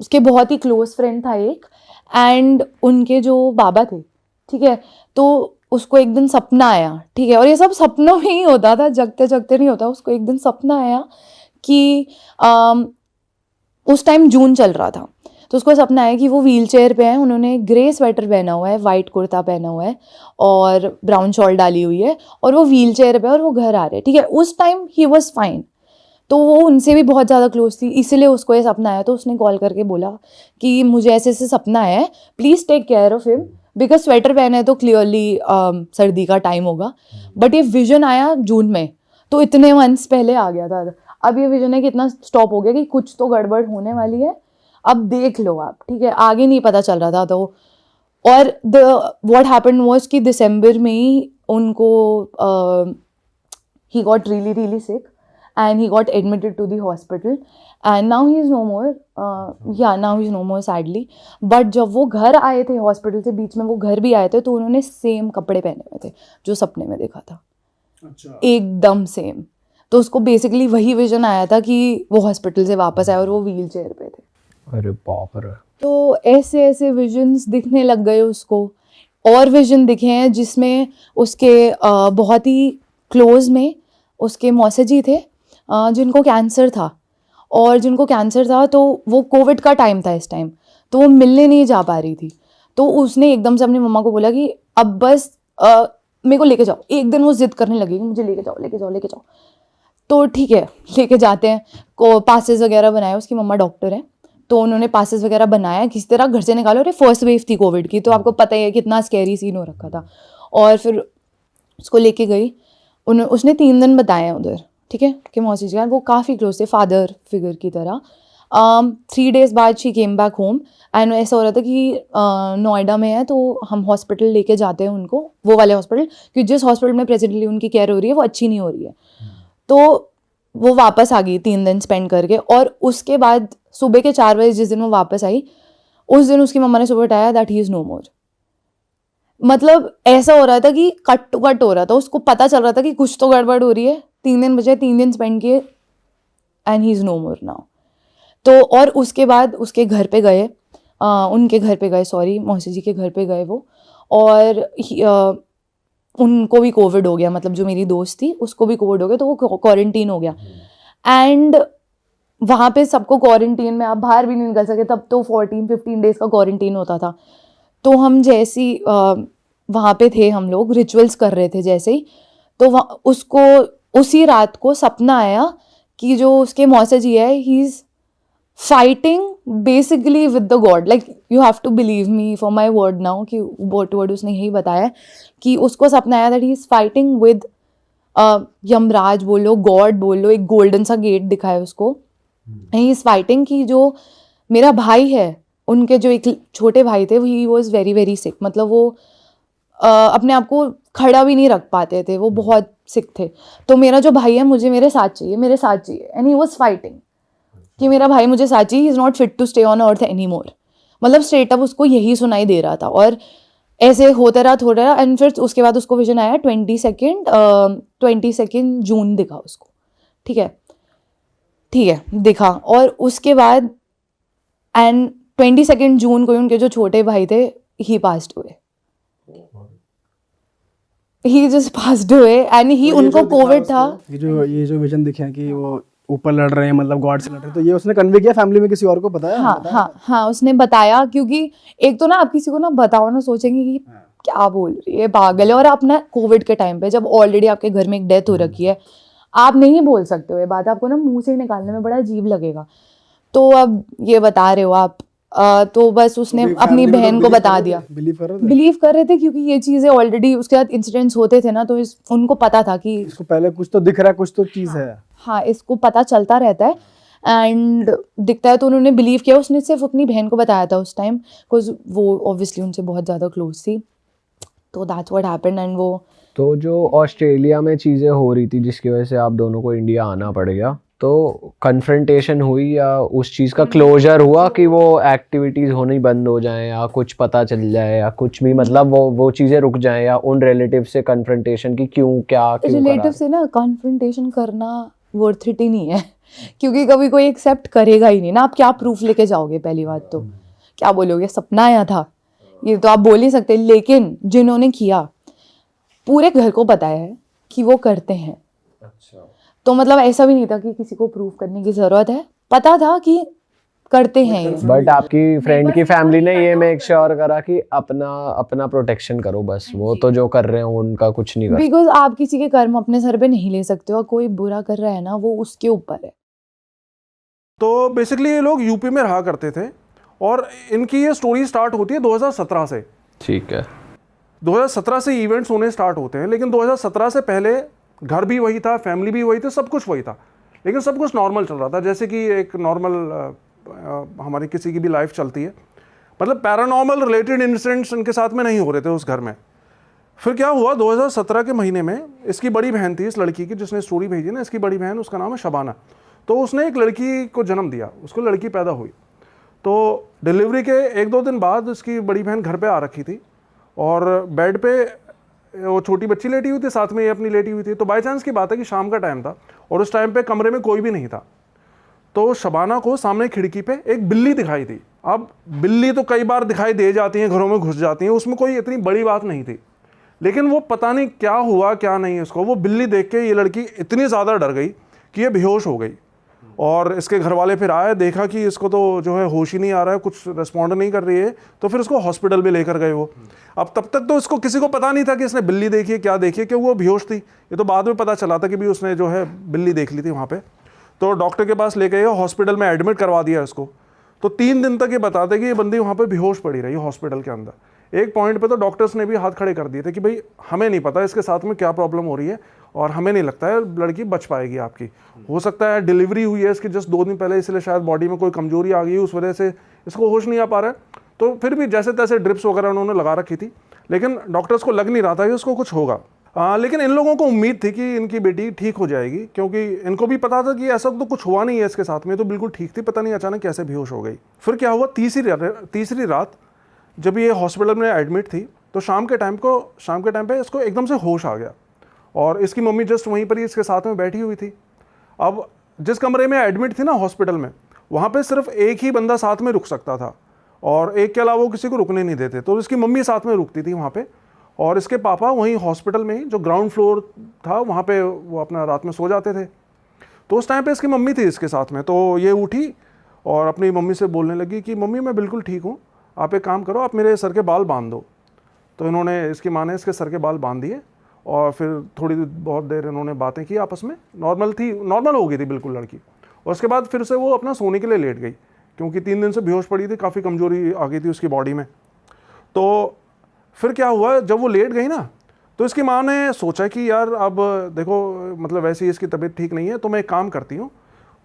उसके बहुत ही क्लोज फ्रेंड था एक, एंड उनके जो बाबा थे, ठीक है, तो उसको एक दिन सपना आया, ठीक है, और ये सब सपनों में ही होता था, जगते जगते नहीं होता। उसको एक दिन सपना आया कि उस टाइम जून चल रहा था, तो उसको सपना आया कि वो व्हील चेयर पे हैं, उन्होंने ग्रे स्वेटर पहना हुआ है, वाइट कुर्ता पहना हुआ है और ब्राउन शॉल डाली हुई है, और वो व्हील चेयर पे और वो घर आ रहे हैं, ठीक है। उस टाइम ही वॉज फाइन, तो वो उनसे भी बहुत ज़्यादा क्लोज थी, इसीलिए उसको ये सपना आया। तो उसने कॉल करके बोला कि मुझे ऐसे ऐसे सपना आया है, please take care of him, because sweater पहने है तो क्लियरली सर्दी का टाइम होगा, बट ये विजन आया जून में, तो इतने मंथ्स पहले आ गया था। अब ये विजन है कि इतना स्टॉप हो गया कि कुछ तो गड़बड़ होने वाली है, अब देख लो आप, ठीक है, आगे नहीं पता चल रहा था। तो और व्हाट हैपेंड वाज कि दिसंबर में ही उनको he got really really sick and he got admitted to the hospital and now he is no more, now he is no more sadly। but जब वो घर आए थे हॉस्पिटल से, बीच में वो घर भी आए थे, तो उन्होंने सेम कपड़े पहने हुए थे जो सपने में देखा था, अच्छा, एकदम सेम। तो उसको बेसिकली वही विजन आया था कि वो हॉस्पिटल से वापस आए और वो व्हील चेयर पे थे। अरे बाप रे। तो ऐसे ऐसे विजन्स दिखने लग गए उसको। और विजन दिखे हैं जिसमें उसके बहुत ही क्लोज में उसके मौसा जी थे, जिनको कैंसर था, और जिनको कैंसर था तो वो कोविड का टाइम था इस टाइम, तो वो मिलने नहीं जा पा रही थी। तो उसने एकदम से अपनी मम्मा को बोला कि अब बस मेरे को लेके जाओ। एक दिन वो जिद करने लगी कि मुझे लेके जाओ लेके जाओ लेके जाओ। तो ठीक है, लेके जाते हैं, को पासेस वगैरह बनाए, उसकी मम्मा डॉक्टर है, तो उन्होंने पासेस वगैरह बनाया, किसी तरह घर से निकालो। अरे फर्स्ट वेव थी कोविड की, तो आपको पता ही है कितना स्कैरी सीन हो रखा था। और फिर उसको लेके गई, उसने 3 दिन बताए उधर, ठीक है, कि मौसी जी वो काफ़ी क्लोज थे, फादर फिगर की तरह। 3 days बाद she came back home, and ऐसा हो रहा था कि नोएडा में है, तो हम हॉस्पिटल लेके जाते हैं उनको, वो वाले हॉस्पिटल, क्योंकि जिस हॉस्पिटल में प्रेजेंटली उनकी केयर हो रही है वो अच्छी नहीं हो रही है। तो वो वापस आ गई 3 दिन स्पेंड करके, और उसके बाद सुबह के 4 बजे जिस दिन वो वापस आई, उस दिन उसकी मम्मा ने सुबह बताया दैट ही इज़ नो मोर। मतलब ऐसा हो रहा था कि कट टू कट हो रहा था, उसको पता चल रहा था कि कुछ तो गड़बड़ हो रही है। 3 दिन बचे, 3 दिन स्पेंड किए and he is no more now. तो और उसके बाद उसके घर पे गए, उनके घर पे गए, सॉरी, मौसी जी के घर पे गए वो, और उनको भी कोविड हो गया, मतलब जो मेरी दोस्त थी उसको भी कोविड हो गया, तो वो क्वारंटीन हो गया। एंड वहाँ पे सबको क्वारंटीन में, आप बाहर भी नहीं निकल सके, तब तो 14-15 डेज का क्वारंटीन होता था। तो हम जैसी वहाँ पे थे, हम लोग रिचुअल्स कर रहे थे जैसे ही, तो उसको उसी रात को सपना आया कि जो उसके मौसा जी है, he is fighting basically with the God. Like you have to believe me for my word now, कि वर्ड वर्ड उसने यही बताया कि उसको सपना आया that he is fighting with Yamraj बोल लो, गॉड बोल लो, एक गोल्डन सा गेट दिखा है उसको। ही इज़ फाइटिंग कि जो मेरा भाई है, उनके जो एक छोटे भाई थे, he was very very sick, मतलब वो अपने आप को खड़ा भी नहीं रख पाते थे, वो बहुत सिक थे। तो मेरा जो भाई है, मुझे मेरे साथ चाहिए, मेरे साथ चाहिए। एंड ही वॉज फाइटिंग कि मेरा भाई मुझे साथ चाहिए, he is not fit to stay on earth any more. मतलब स्ट्रेट अप उसको यही सुनाई दे रहा था। और ऐसे होता रहा। एंड फिर उसके बाद उसको विजन आया 22 जून दिखा उसको, ठीक है दिखा। और उसके बाद एंड 22 जून को उनके जो छोटे भाई थे, ही पास्ड हुए, ही जस्ट पास्ड हुए। एंड ही, उनको कोविड था। ये जो विजन दिखे हैं कि वो ऊपर लड़ रहे हैं, मतलब गॉड से लड़ रहे हैं, तो ये उसने कन्वे किया फैमिली में, किसी और को बताया? हाँ, उसने बताया। क्योंकि एक तो ना आप किसी को ना बताओ ना, सोचेंगे कि क्या बोल रही है, पागल है। और अपना कोविड के टाइम पे जब ऑलरेडी आपके घर में एक डेथ हो रखी है, आप नहीं बोल सकते हो ये बात, आपको ना मुंह से निकालने में बड़ा अजीब लगेगा। तो अब ये बता रहे हो आप, तो बस उसने अपनी बहन को बता दिया। बिलीव कर रहे थे क्योंकि ये चीज़ें ऑलरेडी उसके साथ इंसिडेंट्स होते थे ना, तो उनको पता था कि इसको पहले कुछ तो दिख रहा है, कुछ तो चीज़ है। हाँ, इसको पता चलता रहता है एंड दिखता है। तो उन्होंने बिलीव किया। उसने सिर्फ अपनी बहन को बताया था उस टाइम, बिकॉज वो ऑब्वियसली उनसे बहुत ज़्यादा क्लोज थी। तो दैट्स व्हाट हैपेंड। एंड वो तो जो ऑस्ट्रेलिया में चीज़ें हो रही थी जिसकी वजह से आप दोनों को इंडिया आना पड़ गया, तो कन्फ्रंटेशन हुई या उस चीज़ का क्लोजर हुआ कि वो एक्टिविटीज़ होनी बंद हो जाएं या कुछ पता चल जाए या कुछ भी, मतलब वो चीज़ें रुक जाएं, या उन रिलेटिव से कन्फ्रंटेशन की क्यों रिलेटिव से ना कन्फ्रंटेशन करना वर्थ इट ही नहीं है क्योंकि कभी कोई एक्सेप्ट करेगा ही नहीं ना। आप क्या प्रूफ लेके जाओगे? पहली बात तो क्या बोलोगे, सपना आया था, ये तो आप बोल ही सकते। लेकिन जिन्होंने किया, पूरे घर को पता है कि वो करते हैं। अच्छा। तो मतलब ऐसा भी नहीं था कि किसी को प्रूफ करने की जरूरत है, पता था कि करते हैं ये। बट आपकी फ्रेंड की फैमिली ने ये मेक श्योर करा कि अपना प्रोटेक्शन करो, बस वो तो जो कर रहे हैं उनका कुछ नहीं कर। बिकॉज आप किसी के कर्म अपने सर पे नहीं ले सकते हो, कोई बुरा कर रहा है ना, वो उसके ऊपर है। तो बेसिकली ये लोग यूपी में रहा करते थे और इनकी ये स्टोरी स्टार्ट होती है 2017 से। ठीक है, 2017 से इवेंट्स होने स्टार्ट होते हैं, लेकिन 2017 से पहले घर भी वही था, फैमिली भी वही थी, सब कुछ वही था, लेकिन सब कुछ नॉर्मल चल रहा था, जैसे कि एक नॉर्मल हमारी किसी की भी लाइफ चलती है। मतलब पैरानॉर्मल रिलेटेड इंसिडेंट्स इनके साथ में नहीं हो रहे थे उस घर में। फिर क्या हुआ, 2017 के महीने में इसकी बड़ी बहन थी, इस लड़की की जिसने स्टोरी भेजी ना, इसकी बड़ी बहन, उसका नाम है शबाना। तो उसने एक लड़की को जन्म दिया, उसको लड़की पैदा हुई। तो डिलीवरी के 1-2 दिन बाद उसकी बड़ी बहन घर पे आ रखी थी और बेड पे वो छोटी बच्ची लेटी हुई थी, साथ में ये अपनी लेटी हुई थी। तो बाय चांस की बात है कि शाम का टाइम था और उस टाइम पे कमरे में कोई भी नहीं था। तो शबाना को सामने खिड़की पे एक बिल्ली दिखाई दी। अब बिल्ली तो कई बार दिखाई दे जाती हैं, घरों में घुस जाती हैं, उसमें कोई इतनी बड़ी बात नहीं थी, लेकिन वो पता नहीं क्या हुआ क्या नहीं उसको, वो बिल्ली देख के ये लड़की इतनी ज़्यादा डर गई कि ये बेहोश हो गई। और इसके घर वाले फिर आए, देखा कि इसको तो जो है होश ही नहीं आ रहा है, कुछ रिस्पॉन्ड नहीं कर रही है, तो फिर उसको हॉस्पिटल भी लेकर गए वो। अब तब तक तो इसको किसी को पता नहीं था कि इसने बिल्ली देखी है, क्या देखी है, कि वो बेहोश थी। ये तो बाद में पता चला था कि भी उसने जो है बिल्ली देख ली थी वहाँ पे। तो डॉक्टर के पास ले गए, हॉस्पिटल में एडमिट करवा दिया इसको। तो 3 दिन तक ये बताते कि ये बंदी वहाँ पे बेहोश पड़ी रही हॉस्पिटल के अंदर। एक पॉइंट पे तो डॉक्टर्स ने भी हाथ खड़े कर दिए थे कि भाई हमें नहीं पता इसके साथ में क्या प्रॉब्लम हो रही है और हमें नहीं लगता है लड़की बच पाएगी आपकी। हो सकता है डिलीवरी हुई है इसकी जस्ट 2 दिन पहले, इसलिए शायद बॉडी में कोई कमजोरी आ गई, उस वजह से इसको होश नहीं आ पा रहा है। तो फिर भी जैसे तैसे ड्रिप्स वगैरह उन्होंने लगा रखी थी, लेकिन डॉक्टर्स को लग नहीं रहा था कि उसको कुछ होगा। लेकिन इन लोगों को उम्मीद थी कि इनकी बेटी ठीक हो जाएगी, क्योंकि इनको भी पता था कि ऐसा तो कुछ हुआ नहीं है इसके साथ में, तो बिल्कुल ठीक थी, पता नहीं अचानक कैसे बेहोश हो गई। फिर क्या हुआ, तीसरी रात जब ये हॉस्पिटल में एडमिट थी, तो शाम के टाइम पे इसको एकदम से होश आ गया, और इसकी मम्मी जस्ट वहीं पर ही इसके साथ में बैठी हुई थी। अब जिस कमरे में एडमिट थी ना हॉस्पिटल में, वहाँ पे सिर्फ एक ही बंदा साथ में रुक सकता था, और एक के अलावा वो किसी को रुकने नहीं देते, तो इसकी मम्मी साथ में रुकती थी वहाँ पे, और इसके पापा वहीं हॉस्पिटल में ही जो ग्राउंड फ्लोर था वहाँ पे वो अपना रात में सो जाते थे। तो उस टाइम पे इसकी मम्मी थी इसके साथ में, तो ये उठी और अपनी मम्मी से बोलने लगी कि मम्मी मैं बिल्कुल ठीक हूँ, आप एक काम करो, आप मेरे सर के बाल बांध दो। तो इसकी माँ ने इसके सर के बाल बांध दिए, और फिर थोड़ी बहुत देर इन्होंने बातें की आपस में, नॉर्मल हो गई थी बिल्कुल लड़की। और उसके बाद फिर से वो अपना सोने के लिए लेट गई, क्योंकि 3 दिन से बेहोश पड़ी थी, काफ़ी कमज़ोरी आ गई थी उसकी बॉडी में। तो फिर क्या हुआ, जब वो लेट गई ना, तो इसकी माँ ने सोचा कि यार अब देखो, मतलब वैसे ही इसकी तबीयत ठीक नहीं है, तो मैं एक काम करती हूँ।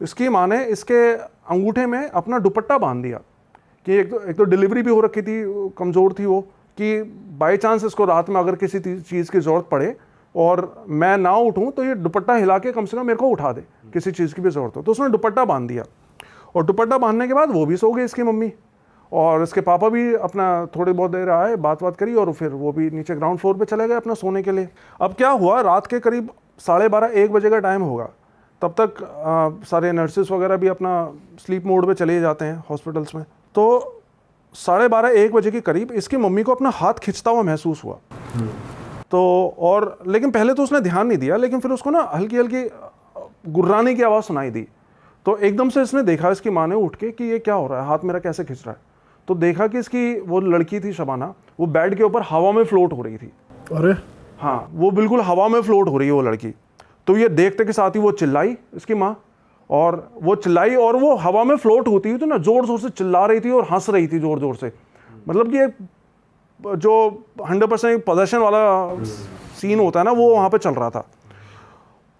इसकी माँ ने इसके अंगूठे में अपना दुपट्टा बांध दिया, कि एक तो डिलीवरी भी हो रखी थी, कमज़ोर थी वो, कि बाई चांस इसको रात में अगर किसी चीज़ की ज़रूरत पड़े और मैं ना उठूँ, तो ये दुपट्टा हिला के कम से कम मेरे को उठा दे, किसी चीज़ की भी ज़रूरत हो। तो उसने दुपट्टा बांध दिया, और दुपट्टा बांधने के बाद वो भी सो गई इसकी मम्मी, और इसके पापा भी अपना थोड़ी बहुत देर आए, बात करी, और फिर वो भी नीचे ग्राउंड फ्लोर पे चले गए अपना सोने के लिए। अब क्या हुआ, रात के करीब 12:30-1 बजे का टाइम होगा, तब तक सारे नर्सेस वगैरह भी अपना स्लीप मोड पे चले जाते हैं हॉस्पिटल्स में। तो 12:30-1 बजे के करीब इसकी मम्मी को अपना हाथ खिंचता हुआ महसूस हुआ। तो लेकिन पहले तो उसने ध्यान नहीं दिया, लेकिन फिर उसको ना हल्की हल्की गुर्राने की आवाज़ सुनाई दी। तो एकदम से इसने देखा, इसकी माँ ने उठ के, कि ये क्या हो रहा है, हाथ मेरा कैसे खिंच रहा है। तो देखा कि इसकी वो लड़की थी शबाना, वो बेड के ऊपर हवा में फ्लोट हो रही थी। अरे हाँ, वो बिल्कुल हवा में फ्लोट हो रही है वो लड़की। तो ये देखते के साथ ही वो चिल्लाई इसकी माँ, और वो चिल्लाई, और वो हवा में फ्लोट होती हुई तो ना ज़ोर ज़ोर से चिल्ला रही थी और हंस रही थी ज़ोर ज़ोर से। मतलब कि जो 100% प्रदर्शन वाला सीन होता है ना, वो वहाँ पे चल रहा था।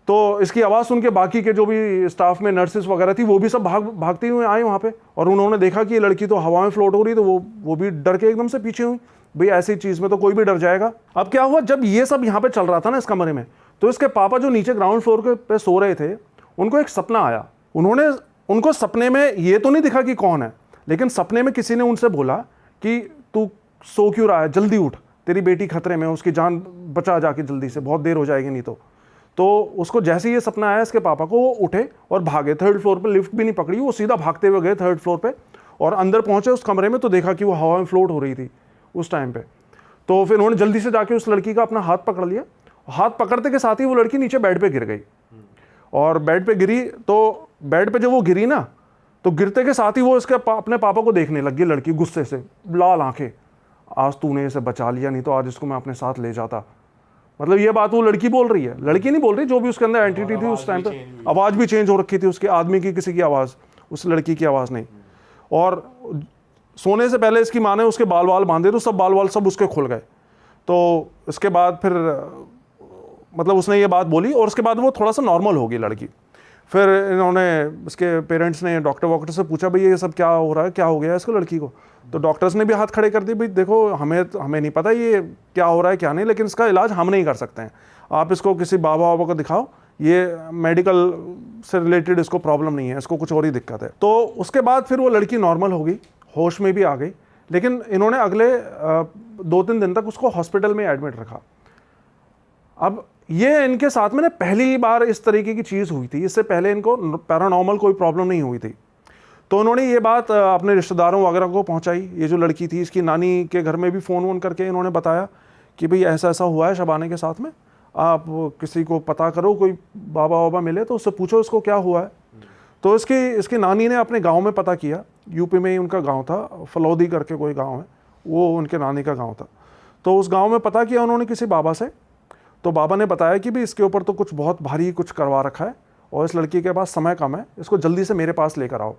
तो इसकी आवाज़ सुन के बाकी के जो भी स्टाफ में नर्सेस वगैरह थी, वो भी सब भागती हुई आई वहाँ पे, और उन्होंने देखा कि ये लड़की तो हवा में फ्लोट हो रही, तो वो भी डर के एकदम से पीछे हुई। भाई ऐसी चीज़ में तो कोई भी डर जाएगा। अब क्या हुआ, जब ये सब यहाँ पे चल रहा था ना इस कमरे में, तो इसके पापा जो नीचे ग्राउंड फ्लोर पे सो रहे थे, उनको एक सपना आया। उनको सपने में ये तो नहीं दिखा कि कौन है, लेकिन सपने में किसी ने उनसे बोला कि तू सो क्यों रहा है, जल्दी उठ, तेरी बेटी खतरे में, उसकी जान बचा जाके जल्दी से, बहुत देर हो जाएगी नहीं तो उसको जैसे ये सपना आया इसके पापा को, वो उठे और भागे 3rd फ्लोर पे, लिफ्ट भी नहीं पकड़ी, वो सीधा भागते हुए गए 3rd फ्लोर पे, और अंदर पहुंचे उस कमरे में, तो देखा कि वो हवा में फ्लोट हो रही थी उस टाइम पे। तो फिर उन्होंने जल्दी से जाके उस लड़की का अपना हाथ पकड़ लिया। हाथ पकड़ते के साथ ही वो लड़की नीचे बेड पे गिर गई, और बेड पे गिरी, तो बेड पे जब वो गिरी ना, तो गिरते के साथ ही वो अपने पापा को देखने लग गई लड़की, गुस्से से, लाल आंखें, आज तूने इसे बचा लिया, नहीं तो आज इसको मैं अपने साथ ले जाता। मतलब ये बात वो लड़की बोल रही है, लड़की नहीं बोल रही, जो भी उसके अंदर एंटिटी थी उस टाइम पे। आवाज़ भी चेंज हो रखी थी उसके, आदमी की किसी की आवाज़, उस लड़की की आवाज़ नहीं। और सोने से पहले इसकी माँ ने उसके बाल बांधे, तो सब बाल सब उसके खुल गए। तो इसके बाद फिर मतलब उसने ये बात बोली, और उसके बाद वो थोड़ा सा नॉर्मल हो गई लड़की। फिर इन्होंने, इसके पेरेंट्स ने डॉक्टर से पूछा, भाई ये सब क्या हो रहा है, क्या हो गया है इसको लड़की को। तो डॉक्टर्स ने भी हाथ खड़े कर दिए, भाई देखो हमें नहीं पता ये क्या हो रहा है क्या नहीं, लेकिन इसका इलाज हम नहीं कर सकते हैं, आप इसको किसी बाबा को दिखाओ, ये मेडिकल से रिलेटेड इसको प्रॉब्लम नहीं है, इसको कुछ और ही दिक्कत है। तो उसके बाद फिर वो लड़की नॉर्मल हो गई, होश में भी आ गई, लेकिन इन्होंने अगले 2-3 दिन तक उसको हॉस्पिटल में एडमिट रखा। अब ये इनके साथ में ना पहली बार इस तरीके की चीज़ हुई थी, इससे पहले इनको पैरानॉर्मल कोई प्रॉब्लम नहीं हुई थी। तो उन्होंने ये बात अपने रिश्तेदारों वगैरह को पहुंचाई। ये जो लड़की थी, इसकी नानी के घर में भी फ़ोन करके इन्होंने बताया कि भाई ऐसा ऐसा हुआ है शबाना के साथ में, आप किसी को पता करो, कोई बाबा मिले तो उससे पूछो इसको क्या हुआ है। तो इसकी नानी ने अपने गांव में पता किया, यूपी में ही उनका गांव था, फलौदी करके कोई गांव है, वो उनके नानी का गांव था। तो उस गांव में पता किया उन्होंने किसी बाबा से, तो बाबा ने बताया कि भाई इसके ऊपर तो कुछ बहुत भारी कुछ करवा रखा है, और इस लड़की के पास समय कम है, इसको जल्दी से मेरे पास लेकर आओ।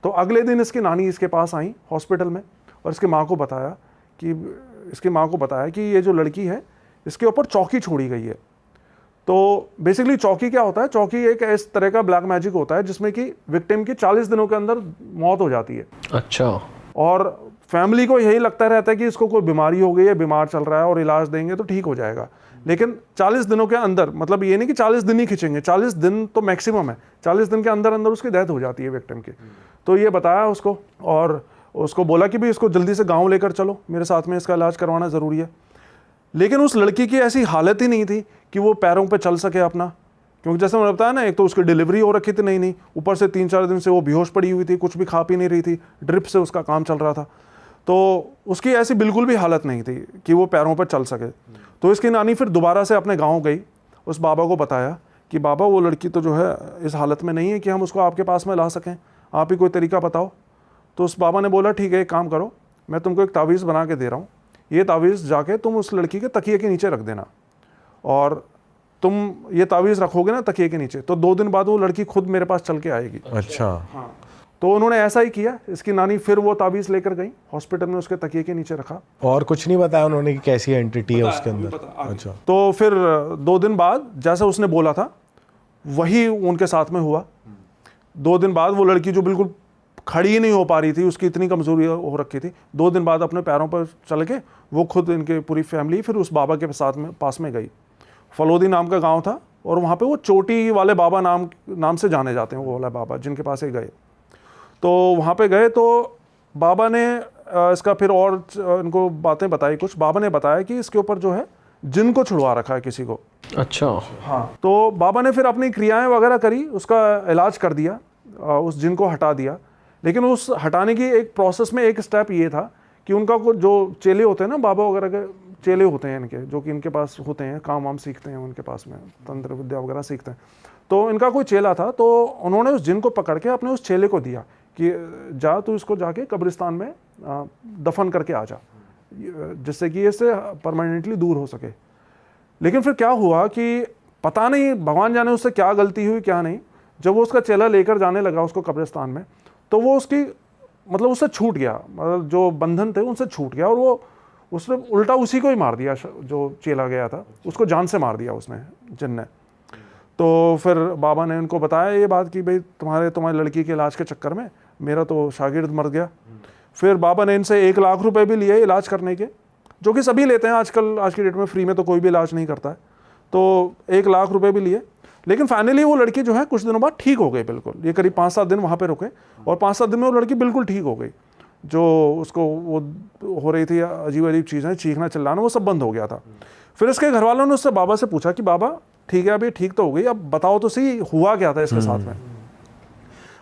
तो अगले दिन इसकी नानी इसके पास आई हॉस्पिटल में, और इसकी माँ को बताया कि ये जो लड़की है इसके ऊपर चौकी छोड़ी गई है। तो बेसिकली चौकी क्या होता है, चौकी एक इस तरह का ब्लैक मैजिक होता है जिसमें कि विक्टिम की 40 दिनों के अंदर मौत हो जाती है। अच्छा। और फैमिली को यही लगता रहता है कि इसको कोई बीमारी हो गई है, बीमार चल रहा है और इलाज देंगे तो ठीक हो जाएगा। लेकिन 40 दिनों के अंदर, मतलब ये नहीं कि 40 दिन ही खींचेंगे, 40 दिन तो मैक्सिमम है, 40 दिन के अंदर अंदर उसकी डेथ हो जाती है विक्टिम की। तो ये बताया उसको और उसको बोला कि भाई इसको जल्दी से गाँव लेकर चलो, मेरे साथ में इसका इलाज करवाना ज़रूरी है। लेकिन उस लड़की की ऐसी हालत ही नहीं थी कि वो पैरों पे चल सके अपना, क्योंकि जैसे मैंने बताया ना, एक तो उसकी डिलीवरी हो रखी थी नई नई, ऊपर से 3-4 दिन से वो बेहोश पड़ी हुई थी, कुछ भी खा पी नहीं रही थी, ड्रिप से उसका काम चल रहा था। तो उसकी ऐसी बिल्कुल भी हालत नहीं थी कि वो पैरों पर चल सके। तो इसकी नानी फिर दोबारा से अपने गाँव गई, उस बाबा को बताया कि बाबा वो लड़की तो जो है इस हालत में नहीं है कि हम उसको आपके पास में ला सकें, आप ही कोई तरीका बताओ। तो उस बाबा ने बोला ठीक है, एक काम करो, मैं तुमको एक तावीज़ बना के दे रहा हूँ, ये तावीज़ जाके तुम उस लड़की के तकिए के नीचे रख देना, और तुम ये तावीज़ रखोगे ना तकिए के नीचे, तो 2 दिन बाद वो लड़की खुद मेरे पास चल के आएगी। अच्छा। हाँ, तो उन्होंने ऐसा ही किया। इसकी नानी फिर वो तावीज़ लेकर गई, हॉस्पिटल में उसके तकिए के नीचे रखा। और कुछ नहीं बताया उन्होंने कि कैसी एंटिटी है उसके अंदर? अच्छा। तो फिर 2 दिन बाद जैसा उसने बोला था वही उनके साथ में हुआ। 2 दिन बाद वो लड़की जो बिल्कुल खड़ी ही नहीं हो पा रही थी, उसकी इतनी कमज़ोरी हो रखी थी, 2 दिन बाद अपने पैरों पर चल के वो खुद, इनके पूरी फैमिली फिर उस बाबा के साथ में पास में गई। फलोदी नाम का गांव था और वहाँ पे वो चोटी वाले बाबा नाम से जाने जाते हैं, वो वाला बाबा जिनके पास ये गए। तो वहाँ पे गए तो बाबा ने इसका फिर और इनको बातें बताई कुछ। बाबा ने बताया कि इसके ऊपर जो है जिन को छुड़वा रखा है किसी को। अच्छा। हाँ, तो बाबा ने फिर अपनी क्रियाएं वगैरह करी, उसका इलाज कर दिया, उस जिन को हटा दिया। लेकिन उस हटाने की एक प्रोसेस में एक स्टेप ये था कि उनका जो चेले होते हैं ना, बाबा वगैरह के चेले होते हैं इनके, जो कि इनके पास होते हैं, काम वाम सीखते हैं उनके पास में, तंत्र विद्या वगैरह सीखते हैं। तो इनका कोई चेला था, तो उन्होंने उस जिन को पकड़ के अपने उस चेले को दिया कि जा तू इसको जाके कब्रिस्तान में दफन करके आ जा, जिससे कि इससे परमानेंटली दूर हो सके। लेकिन फिर क्या हुआ कि पता नहीं, भगवान जाने उससे क्या गलती हुई क्या नहीं, जब वो उसका चेला लेकर जाने लगा उसको कब्रिस्तान में, तो वो उसकी मतलब उससे छूट गया, मतलब जो बंधन थे उनसे छूट गया, और वो उसने उल्टा उसी को ही मार दिया, जो चेला गया था उसको जान से मार दिया उसने, जिन ने। तो फिर बाबा ने उनको बताया ये बात कि भाई तुम्हारी लड़की के इलाज के चक्कर में मेरा तो शागिर्द मर गया। फिर बाबा ने इनसे 1 लाख रुपए भी लिए इलाज करने के, जो कि सभी लेते हैं आजकल, आज की डेट में फ्री में तो कोई भी इलाज नहीं करता है। तो 1 लाख रुपए भी लिए। लेकिन फाइनली वो लड़की जो है कुछ दिनों बाद ठीक हो गई बिल्कुल। ये करीब 5-7 दिन वहाँ पे रुके और 5-7 दिन में वो लड़की बिल्कुल ठीक हो गई। जो उसको वो हो रही थी अजीब अजीब चीज़ें, चीखना चिल्लाना, वो सब बंद हो गया था। फिर इसके घर वालों ने उससे बाबा से पूछा कि बाबा ठीक है, अभी ठीक तो हो गई, अब बताओ तो सही हुआ क्या था इसके साथ में।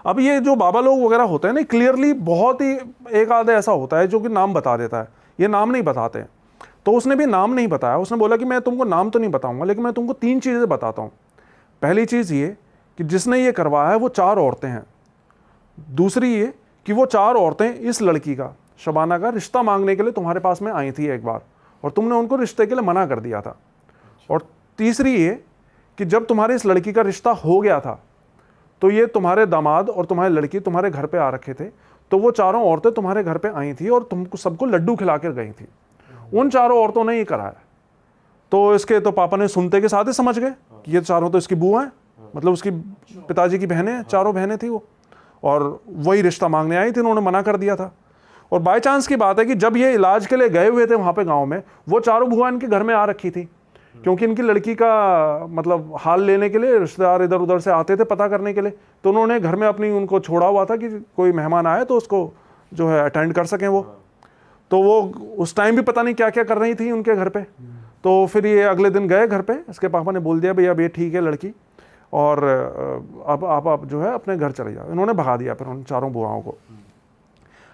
अब ये जो बाबा लोग वगैरह होते हैं ना, क्लियरली बहुत ही एक आधा ऐसा होता है जो कि नाम बता देता है, ये नाम नहीं बताते। तो उसने भी नाम नहीं बताया। उसने बोला कि मैं तुमको नाम तो नहीं बताऊंगा, लेकिन मैं तुमको 3 चीज़ें बताता हूँ। पहली चीज़ ये कि जिसने ये करवाया है वो 4 औरतें हैं। दूसरी ये कि वो 4 औरतें इस लड़की का, शबाना का, रिश्ता मांगने के लिए तुम्हारे पास में आई थी एक बार, और तुमने उनको रिश्ते के लिए मना कर दिया था। और तीसरी ये कि जब तुम्हारी इस लड़की का रिश्ता हो गया था तो ये तुम्हारे दामाद और तुम्हारी लड़की तुम्हारे घर पे आ रखे थे, तो वो 4 औरतें तुम्हारे घर पे आई थी और तुमको सबको लड्डू खिला कर गई थी। उन 4 औरतों ने ये कराया। तो इसके तो पापा ने सुनते के साथ ही समझ गए कि ये 4 तो इसकी बुआ हैं, मतलब उसकी पिताजी की बहनें, 4 बहनें थी वो, और वही रिश्ता मांगने आई थी, उन्होंने मना कर दिया था। और बाय चांस की बात है कि जब ये इलाज के लिए गए हुए थे वहाँ पे गाँव में, वो 4 बुआ इनके घर में आ रखी थी, क्योंकि इनकी लड़की का मतलब हाल लेने के लिए रिश्तेदार इधर उधर से आते थे पता करने के लिए। तो उन्होंने घर में अपनी उनको छोड़ा हुआ था कि कोई मेहमान आए तो उसको जो है अटेंड कर सकें वो। तो वो उस टाइम भी पता नहीं क्या क्या कर रही थी उनके घर पे। तो फिर ये अगले दिन गए घर पे, इसके पापा ने बोल दिया भैया अब ये ठीक है लड़की, और अब आप जो है अपने घर चले जाओ। इन्होंने भगा दिया फिर उन 4 बुआओं को।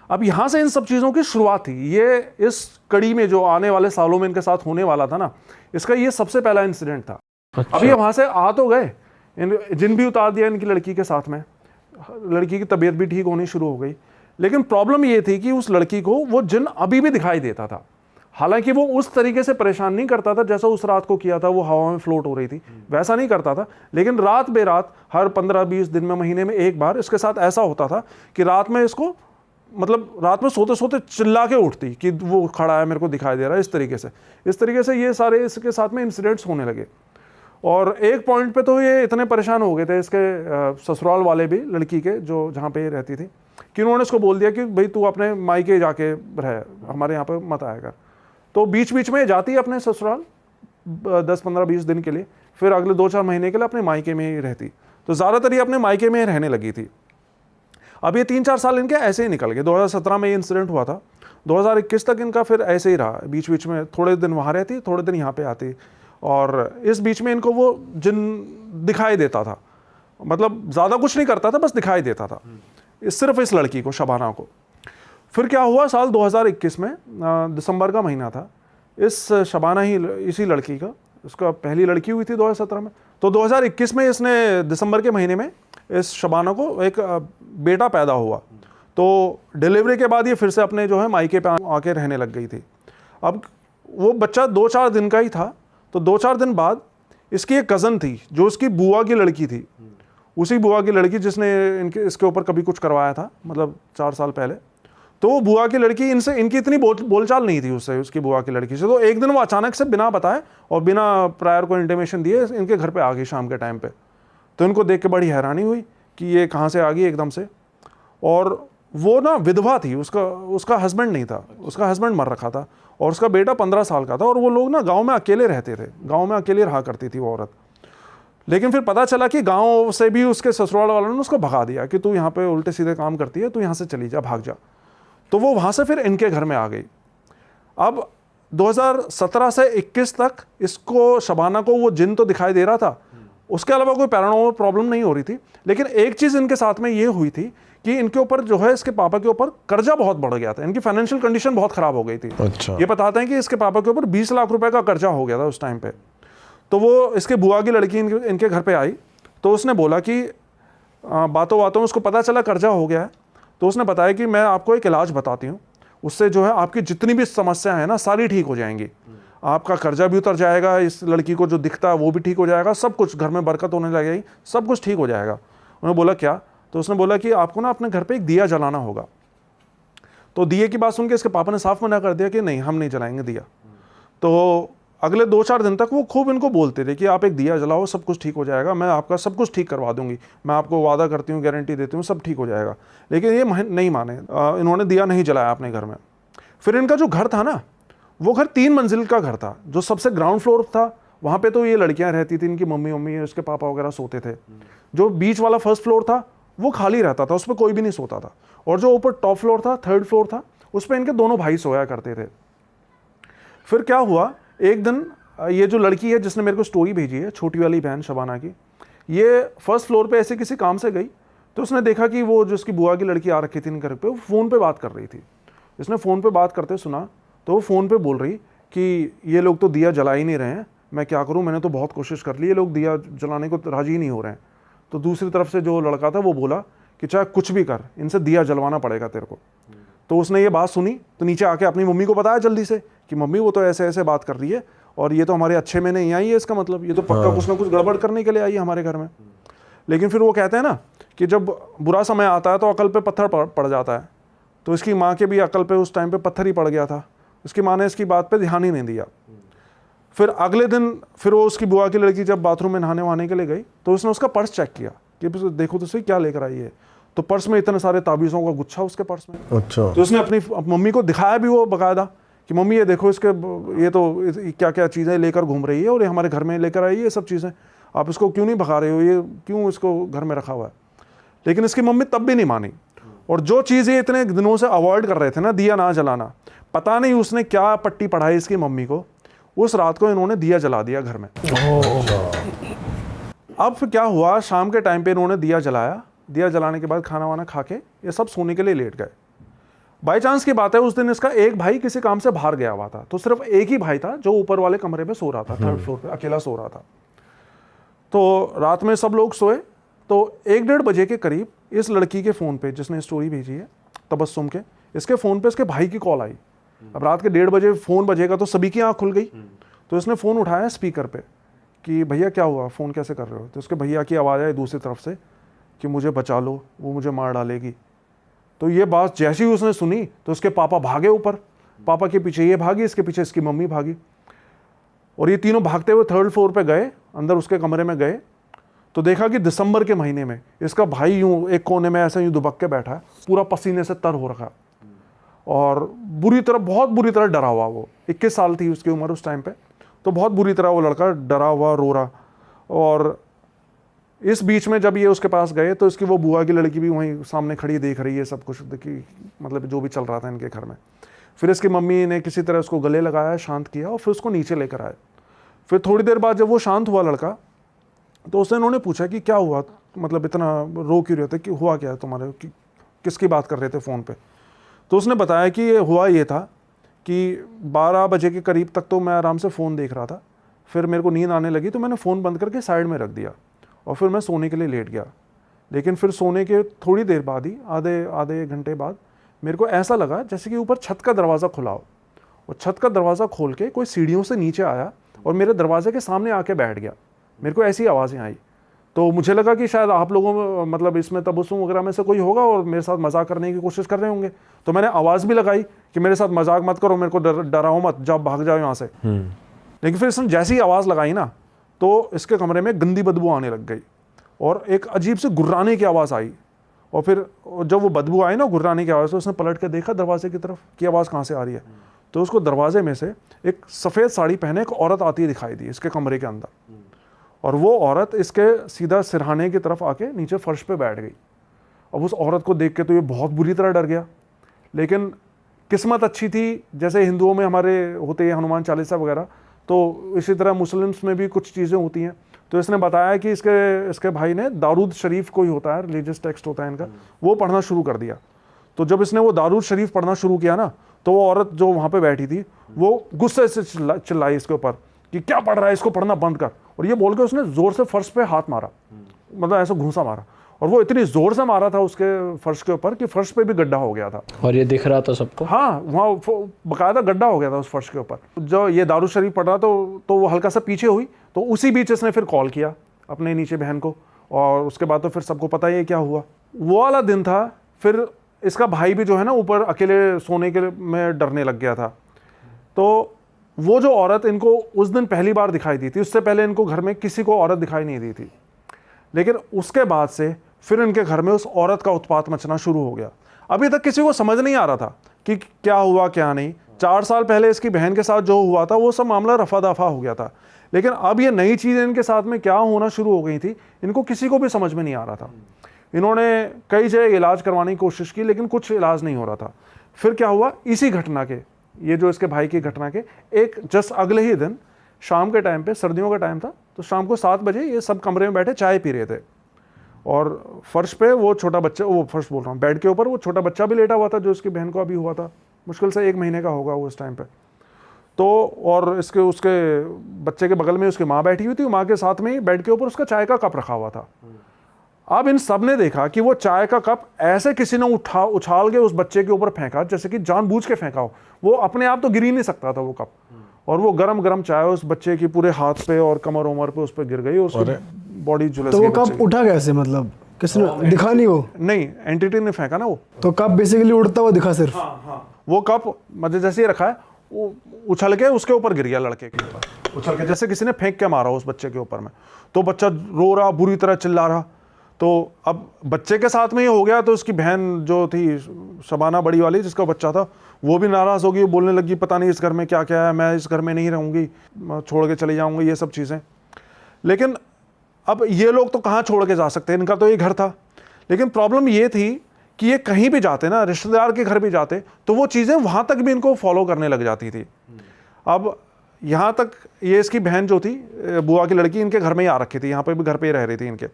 अब यहाँ से इन सब चीज़ों की शुरुआत थी। ये इस कड़ी में जो आने वाले सालों में इनके साथ होने वाला था ना, इसका ये सबसे पहला इंसिडेंट था। अच्छा। अब ये वहाँ से आ तो गए, जिन भी उतार दिया इनकी लड़की के साथ में, लड़की की तबीयत भी ठीक होनी शुरू हो गई। लेकिन प्रॉब्लम ये थी कि उस लड़की को वो जिन अभी भी दिखाई देता था। हालांकि वो उस तरीके से परेशान नहीं करता था जैसा उस रात को किया था, वो हवा में फ्लोट हो रही थी, वैसा नहीं करता था। लेकिन रात बेरात, हर 15-20 दिन में, महीने में एक बार इसके साथ ऐसा होता था कि रात में इसको, मतलब रात में सोते सोते चिल्ला के उठती कि वो खड़ा है, मेरे को दिखाई दे रहा है, इस तरीके से ये सारे इसके साथ में इंसिडेंट्स होने लगे। और एक पॉइंट पे तो ये इतने परेशान हो गए थे इसके ससुराल वाले भी, लड़की के, जो जहाँ पे ये रहती थी, कि उन्होंने इसको बोल दिया कि भाई तू अपने मायके जाके रह, हमारे यहाँ पे मत आएगा। तो बीच बीच में जाती है अपने ससुराल 10-15-20 दिन के लिए, फिर अगले 2-4 महीने के लिए अपने मायके में ही रहती। तो ज़्यादातर ये अपने मायके में ही रहने लगी थी। अब ये 3-4 साल इनके ऐसे ही निकल गए। 2017 में ये इंसिडेंट हुआ था, 2021 तक इनका फिर ऐसे ही रहा। बीच बीच में थोड़े दिन वहाँ रहती, थोड़े दिन यहाँ पे आती, और इस बीच में इनको वो जिन दिखाई देता था, मतलब ज़्यादा कुछ नहीं करता था, बस दिखाई देता था सिर्फ इस लड़की को, शबाना को। फिर क्या हुआ, साल 2021 में दिसंबर का महीना था, इस शबाना ही, इसी लड़की का, उसका पहली लड़की हुई थी 2017 में, तो 2021 में इसने दिसंबर के महीने में इस शबाना को एक बेटा पैदा हुआ। तो डिलीवरी के बाद ये फिर से अपने जो है मायके पे आके रहने लग गई थी। अब वो बच्चा 2-4 दिन का ही था, तो 2-4 दिन बाद इसकी एक कज़न थी जो उसकी बुआ की लड़की थी, उसी बुआ की लड़की जिसने इसके ऊपर कभी कुछ करवाया था, मतलब 4 साल पहले। तो वो बुआ की लड़की, इनकी इतनी बोलचाल नहीं थी उससे, उसकी बुआ की लड़की से। तो एक दिन वो अचानक से बिना बताए और बिना प्रायर को इंटीमेशन दिए इनके घर पे आ गई शाम के टाइम पे। तो इनको देख के बड़ी हैरानी हुई कि ये कहाँ से आ गई एकदम से। और वो ना विधवा थी, उसका हस्बैंड नहीं था, उसका हस्बैंड मर रखा था, और उसका बेटा 15 साल का था। और वो लोग ना गाँव में अकेले रहते थे, गाँव में अकेले रहा करती थी वो औरत। लेकिन फिर पता चला कि गाँव से भी उसके ससुराल वालों ने उसको भगा दिया कि तू यहाँ पे उल्टे सीधे काम करती है, तू यहाँ से चली जा, भाग जा। तो वो वहाँ से फिर इनके घर में आ गई। अब 2017 से 21 तक इसको, शबाना को, वो जिन तो दिखाई दे रहा था, उसके अलावा कोई पैरानॉर्मल प्रॉब्लम नहीं हो रही थी। लेकिन एक चीज़ इनके साथ में ये हुई थी कि इनके ऊपर जो है, इसके पापा के ऊपर कर्जा बहुत बढ़ गया था, इनकी फाइनेंशियल कंडीशन बहुत ख़राब हो गई थी। अच्छा। ये बताते हैं कि इसके पापा के ऊपर 20 लाख रुपए का कर्जा हो गया था उस टाइम पे। तो वो इसके बुआ की लड़की इनके घर पे आई, तो उसने बोला कि बातों बातों में उसको पता चला कर्जा हो गया है। तो उसने बताया कि मैं आपको एक इलाज बताती हूँ, उससे जो है आपकी जितनी भी समस्या है ना, सारी ठीक हो जाएंगी। आपका कर्जा भी उतर जाएगा, इस लड़की को जो दिखता है वो भी ठीक हो जाएगा, सब कुछ घर में बरकत होने लगेगी, सब कुछ ठीक हो जाएगा। उन्होंने बोला क्या? तो उसने बोला कि आपको ना अपने घर पे एक दिया जलाना होगा। तो दिए की बात सुन के इसके पापा ने साफ मना कर दिया कि नहीं, हम नहीं जलाएंगे दिया। तो अगले 2-4 दिन तक वो खूब इनको बोलते थे कि आप एक दिया जलाओ, सब कुछ ठीक हो जाएगा, मैं आपका सब कुछ ठीक करवा दूंगी, मैं आपको वादा करती हूँ, गारंटी देती हूँ, सब ठीक हो जाएगा। लेकिन ये नहीं माने, इन्होंने दिया नहीं जलाया अपने घर में। फिर इनका जो घर था ना, वो घर 3 मंजिल का घर था, जो सबसे ग्राउंड फ्लोर था, वहाँ पे तो ये लड़कियाँ रहती थी, इनकी मम्मी उसके पापा वगैरह सोते थे। जो बीच वाला फर्स्ट फ्लोर था वो खाली रहता था, उस पर कोई भी नहीं सोता था। और जो ऊपर टॉप फ्लोर था, 3rd फ्लोर था, उस पर इनके दोनों भाई सोया करते थे। फिर क्या हुआ, एक दिन ये जो लड़की है जिसने मेरे को स्टोरी भेजी है, छोटी वाली बहन शबाना की, ये फर्स्ट फ्लोर पे ऐसे किसी काम से गई, तो उसने देखा कि वो जिसकी बुआ की लड़की आ रखी थी इनके घर पे, वो फ़ोन पे बात कर रही थी। इसने फ़ोन पे बात करते सुना, तो वो फ़ोन पे बोल रही कि ये लोग तो दिया जला ही नहीं रहे हैं, मैं क्या करूँ, मैंने तो बहुत कोशिश कर ली, ये लोग दिया जलाने को राजी ही नहीं हो रहे हैं। तो दूसरी तरफ से जो लड़का था वो बोला कि चाहे कुछ भी कर, इनसे दिया जलवाना पड़ेगा तेरे को। तो उसने ये बात सुनी, तो नीचे आके अपनी मम्मी को बताया जल्दी से कि मम्मी वो तो ऐसे ऐसे बात कर रही है, और ये तो हमारे अच्छे में नहीं आई है, इसका मतलब ये तो पक्का कुछ ना कुछ गड़बड़ करने के लिए आई है हमारे घर में। लेकिन फिर वो कहते हैं ना कि जब बुरा समय आता है तो अकल पे पत्थर पड़ जाता है। तो इसकी माँ के भी अकल पे उस टाइम पे पत्थर ही पड़ गया था, उसकी माँ ने इसकी बात पे ध्यान ही नहीं दिया। फिर अगले दिन फिर वो उसकी बुआ की लड़की जब बाथरूम में नहाने वहाने के लिए गई, तो उसने उसका पर्स चेक किया कि देखो तो सही क्या लेकर आई है। तो पर्स में इतने सारे ताबीज़ों का गुच्छा उसके पर्स में। अच्छा। तो उसने अपनी मम्मी को दिखाया भी वो बाकायदा कि मम्मी ये देखो, इसके ये तो क्या क्या चीज़ें लेकर घूम रही है, और ये हमारे घर में लेकर आई है, ये सब चीज़ें, आप इसको क्यों नहीं भगा रहे हो, ये क्यों इसको घर में रखा हुआ है। लेकिन इसकी मम्मी तब भी नहीं मानी। और जो चीज़ ये इतने दिनों से अवॉइड कर रहे थे ना, दिया ना जलाना, पता नहीं उसने क्या पट्टी पढ़ाई इसकी मम्मी को, उस रात को इन्होंने दिया जला दिया घर में। अब फिर क्या हुआ, शाम के टाइम पे इन्होंने दिया जलाया, दिया जलाने के बाद खाना वाना खा के ये सब सोने के लिए लेट गए। बाई चांस की बात है, उस दिन इसका एक भाई किसी काम से बाहर गया हुआ था, तो सिर्फ एक ही भाई था जो ऊपर वाले कमरे में सो रहा था, 3rd फ्लोर पे अकेला सो रहा था। तो रात में सब लोग सोए, तो 1-1:30 बजे के करीब इस लड़की के फ़ोन पे, जिसने स्टोरी भेजी है तबस्सुम के, इसके फ़ोन पे इसके भाई की कॉल आई। अब रात के 1:30 बजे फ़ोन बजेगा तो सभी की आँख खुल गई। तो इसने फ़ोन उठाया स्पीकर पे कि भैया क्या हुआ, फ़ोन कैसे कर रहे हो। तो उसके भैया की आवाज़ आई दूसरी तरफ से कि मुझे बचा लो, वो मुझे मार डालेगी। तो ये बात जैसे ही उसने सुनी तो उसके पापा भागे ऊपर, पापा के पीछे ये भागी, इसके पीछे इसकी मम्मी भागी, और ये तीनों भागते हुए 3rd फ्लोर पे गए अंदर उसके कमरे में गए तो देखा कि दिसंबर के महीने में इसका भाई यूँ एक कोने में ऐसे यूँ दुबक के बैठा है, पूरा पसीने से तर हो रखा और बहुत बुरी तरह डरा हुआ। वो 21 साल थी उसकी उम्र उस टाइम पे, तो बहुत बुरी तरह वो लड़का डरा हुआ रो रहा। और इस बीच में जब ये उसके पास गए तो इसकी वो बुआ की लड़की भी वहीं सामने खड़ी देख रही है सब कुछ, देखी मतलब जो भी चल रहा था इनके घर में। फिर इसकी मम्मी ने किसी तरह उसको गले लगाया, शांत किया और फिर उसको नीचे लेकर आए। फिर थोड़ी देर बाद जब वो शांत हुआ लड़का, तो उसने उन्होंने पूछा कि क्या हुआ, मतलब इतना रो क्यों रहे थे, कि हुआ क्या है तुम्हारे, किसकी बात कर रहे थे फ़ोन पे। तो उसने बताया कि ये था कि 12 बजे के करीब तक तो मैं आराम से फ़ोन देख रहा था, फिर मेरे को नींद आने लगी तो मैंने फ़ोन बंद करके साइड में रख दिया और फिर मैं सोने के लिए लेट गया। लेकिन फिर सोने के थोड़ी देर बाद ही आधे घंटे बाद मेरे को ऐसा लगा जैसे कि ऊपर छत का दरवाज़ा खुला हो, और छत का दरवाज़ा खोल के कोई सीढ़ियों से नीचे आया और मेरे दरवाजे के सामने आके बैठ गया। मेरे को ऐसी आवाज़ें आई तो मुझे लगा कि शायद आप लोगों में मतलब इसमें तबस्सुम वगैरह में से कोई होगा और मेरे साथ मजाक करने की कोशिश कर रहे होंगे। तो मैंने आवाज़ भी लगाई कि मेरे साथ मजाक मत करो, मेरे को डराओ मत, जब भाग जाओ यहाँ से। लेकिन फिर इसने जैसी आवाज़ लगाई ना तो इसके कमरे में गंदी बदबू आने लग गई और एक अजीब सी गुर्राने की आवाज़ आई। और फिर जब वो बदबू आई ना गुर्राने की आवाज़, तो उसने पलट के देखा दरवाजे की तरफ कि आवाज़ कहाँ से आ रही है। तो उसको दरवाजे में से एक सफ़ेद साड़ी पहने एक औरत आती दिखाई दी इसके कमरे के अंदर, और वो औरत इसके सीधा सिरहाने की तरफ आके नीचे फर्श पे बैठ गई। अब उस औरत को देख के तो ये बहुत बुरी तरह डर गया, लेकिन किस्मत अच्छी थी, जैसे हिंदुओं में हमारे होते हैं हनुमान चालीसा वगैरह, तो इसी तरह मुस्लिम्स में भी कुछ चीज़ें होती हैं। तो इसने बताया कि इसके भाई ने दारूद शरीफ कोई होता है, रिलीजियस टेक्स्ट होता है इनका, वो पढ़ना शुरू कर दिया। तो जब इसने वो दारूद शरीफ पढ़ना शुरू किया ना, तो वो औरत जो वहाँ पे बैठी थी वो गुस्से से चिल्लाई इसके ऊपर कि क्या पढ़ रहा है, इसको पढ़ना बंद कर। और ये बोल के उसने ज़ोर से फर्श पे हाथ मारा, मतलब ऐसा घूंसा मारा, और वो इतनी ज़ोर से मारा था उसके फर्श के ऊपर कि फर्श पे भी गड्ढा हो गया था। और ये दिख रहा था सबको? हाँ, वहाँ बकायदा गड्ढा हो गया था उस फर्श के ऊपर। जो ये दारू शरीफ पढ़ रहा तो वो हल्का सा पीछे हुई, तो उसी बीच इसने फिर कॉल किया अपने नीचे बहन को, और उसके बाद तो फिर सबको पता ही है क्या हुआ। वो वाला दिन था। फिर इसका भाई भी जो है ना ऊपर अकेले सोने के में डरने लग गया था। तो वो जो औरत इनको उस दिन पहली बार दिखाई दी थी, उससे पहले इनको घर में किसी को औरत दिखाई नहीं दी थी, लेकिन उसके बाद से फिर इनके घर में उस औरत का उत्पात मचना शुरू हो गया। अभी तक किसी को समझ नहीं आ रहा था कि क्या हुआ क्या नहीं। 4 साल पहले इसकी बहन के साथ जो हुआ था वो सब मामला रफा दफा हो गया था, लेकिन अब ये नई चीज़ इनके साथ में क्या होना शुरू हो गई थी, इनको किसी को भी समझ में नहीं आ रहा था। इन्होंने कई जगह इलाज करवाने की कोशिश की, लेकिन कुछ इलाज नहीं हो रहा था। फिर क्या हुआ, इसी घटना के, ये जो इसके भाई की घटना के एक जस्ट अगले ही दिन शाम के टाइम पे, सर्दियों का टाइम था, तो शाम को 7 बजे ये सब कमरे में बैठे चाय पी रहे थे, और फर्श पे वो छोटा बच्चा, वो फर्श बोल रहा हूँ, बेड के ऊपर वो छोटा बच्चा भी लेटा हुआ था जो उसकी बहन को अभी हुआ था, मुश्किल से 1 महीने का होगा वो उस टाइम पे। तो और उसके बच्चे के बगल में उसकी माँ बैठी हुई थी, माँ के साथ में ही बेड के ऊपर उसका चाय का कप रखा हुआ था। अब इन सब ने देखा कि वो चाय का कप ऐसे किसी ने उछाल के उस बच्चे के ऊपर फेंका जैसे कि जानबूझ के फेंका हो। वो अपने आप तो गिर ही नहीं सकता था वो कप, और वो गरम गरम चाय उस बच्चे की पूरे हाथ पे और कमर उमर पे उस पे गिर गई, उसकी बॉडी झुलस तो गई। वो कप उठा कैसे, मतलब किसने दिखा नहीं वो? नहीं, एंटिटी ने फेंका ना वो। तो कप बेसिकली उड़ता हुआ दिखा सिर्फ? वो कप मतलब जैसे ही रखा है वो उछल के उसके ऊपर गिर गया, लड़के के ऊपर उछल के, जैसे किसी ने फेंक के मारा उस बच्चे के ऊपर में। तो बच्चा रो रहा, बुरी तरह चिल्ला रहा। तो अब बच्चे के साथ में ही हो गया, तो उसकी बहन जो थी शबाना बड़ी वाली जिसका बच्चा था, वो भी नाराज़ हो गई, बोलने लगी पता नहीं इस घर में क्या क्या है, मैं इस घर में नहीं रहूँगी, छोड़ के चली जाऊँगी, ये सब चीज़ें। लेकिन अब ये लोग तो कहाँ छोड़ के जा सकते हैं, इनका तो ये घर था। लेकिन प्रॉब्लम ये थी कि ये कहीं भी जाते ना, रिश्तेदार के घर भी जाते, तो वो चीज़ें वहाँ तक भी इनको फॉलो करने लग जाती थी। अब यहाँ तक ये इसकी बहन जो थी, बुआ की लड़की, इनके घर में ही आ रखी थी, यहाँ पे भी घर पे ही रह रही थी इनके।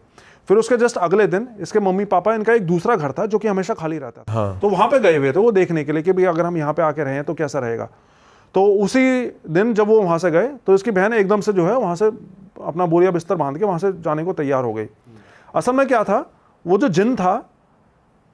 फिर उसके जस्ट अगले दिन इसके मम्मी पापा, इनका एक दूसरा घर था जो कि हमेशा खाली रहता था। तो वहाँ पे गए हुए थे वो देखने के लिए कि भाई अगर हम यहाँ पे आके रहें तो कैसा रहेगा। तो उसी दिन जब वो वहाँ से गए तो इसकी बहन एकदम से जो है वहाँ से अपना बोरिया बिस्तर बांध के वहाँ से जाने को तैयार हो गई। असल में क्या था, वो जो जिन था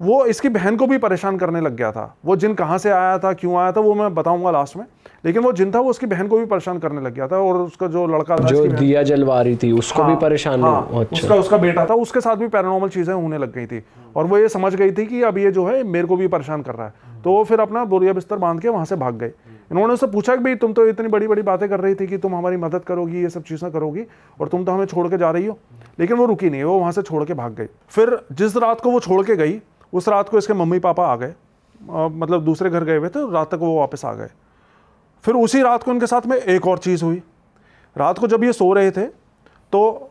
वो इसकी बहन को भी परेशान करने लग गया था। वो जिन कहाँ से आया था, क्यों आया था, वो मैं बताऊंगा लास्ट में। लेकिन वो जिन था वो उसकी बहन को भी परेशान करने लग गया था, और उसका जो लड़का था, जो दिया जलवा रही थी, उसको भी परेशान अच्छा। उसका बेटा था, उसके साथ भी पैरानॉर्मल चीजें होने लग गई थी, और वो ये समझ गई थी कि अब ये जो है मेरे को भी परेशान कर रहा है। तो वो फिर अपना बोरिया बिस्तर बांध के वहां से भाग गए। इन्होंने उससे पूछा कि भाई तुम तो इतनी बड़ी बड़ी बातें कर रही थी कि तुम हमारी मदद करोगी, ये सब चीज़ें करोगी, और तुम तो हमें छोड़ के जा रही हो। लेकिन वो रुकी नहीं, वो वहाँ से छोड़ के भाग गई। फिर जिस रात को वो छोड़ के गई, उस रात को इसके मम्मी पापा आ गए, मतलब दूसरे घर गए हुए थे, रात तक वो वापस आ गए। फिर उसी रात को इनके साथ में एक और चीज़ हुई। रात को जब ये सो रहे थे तो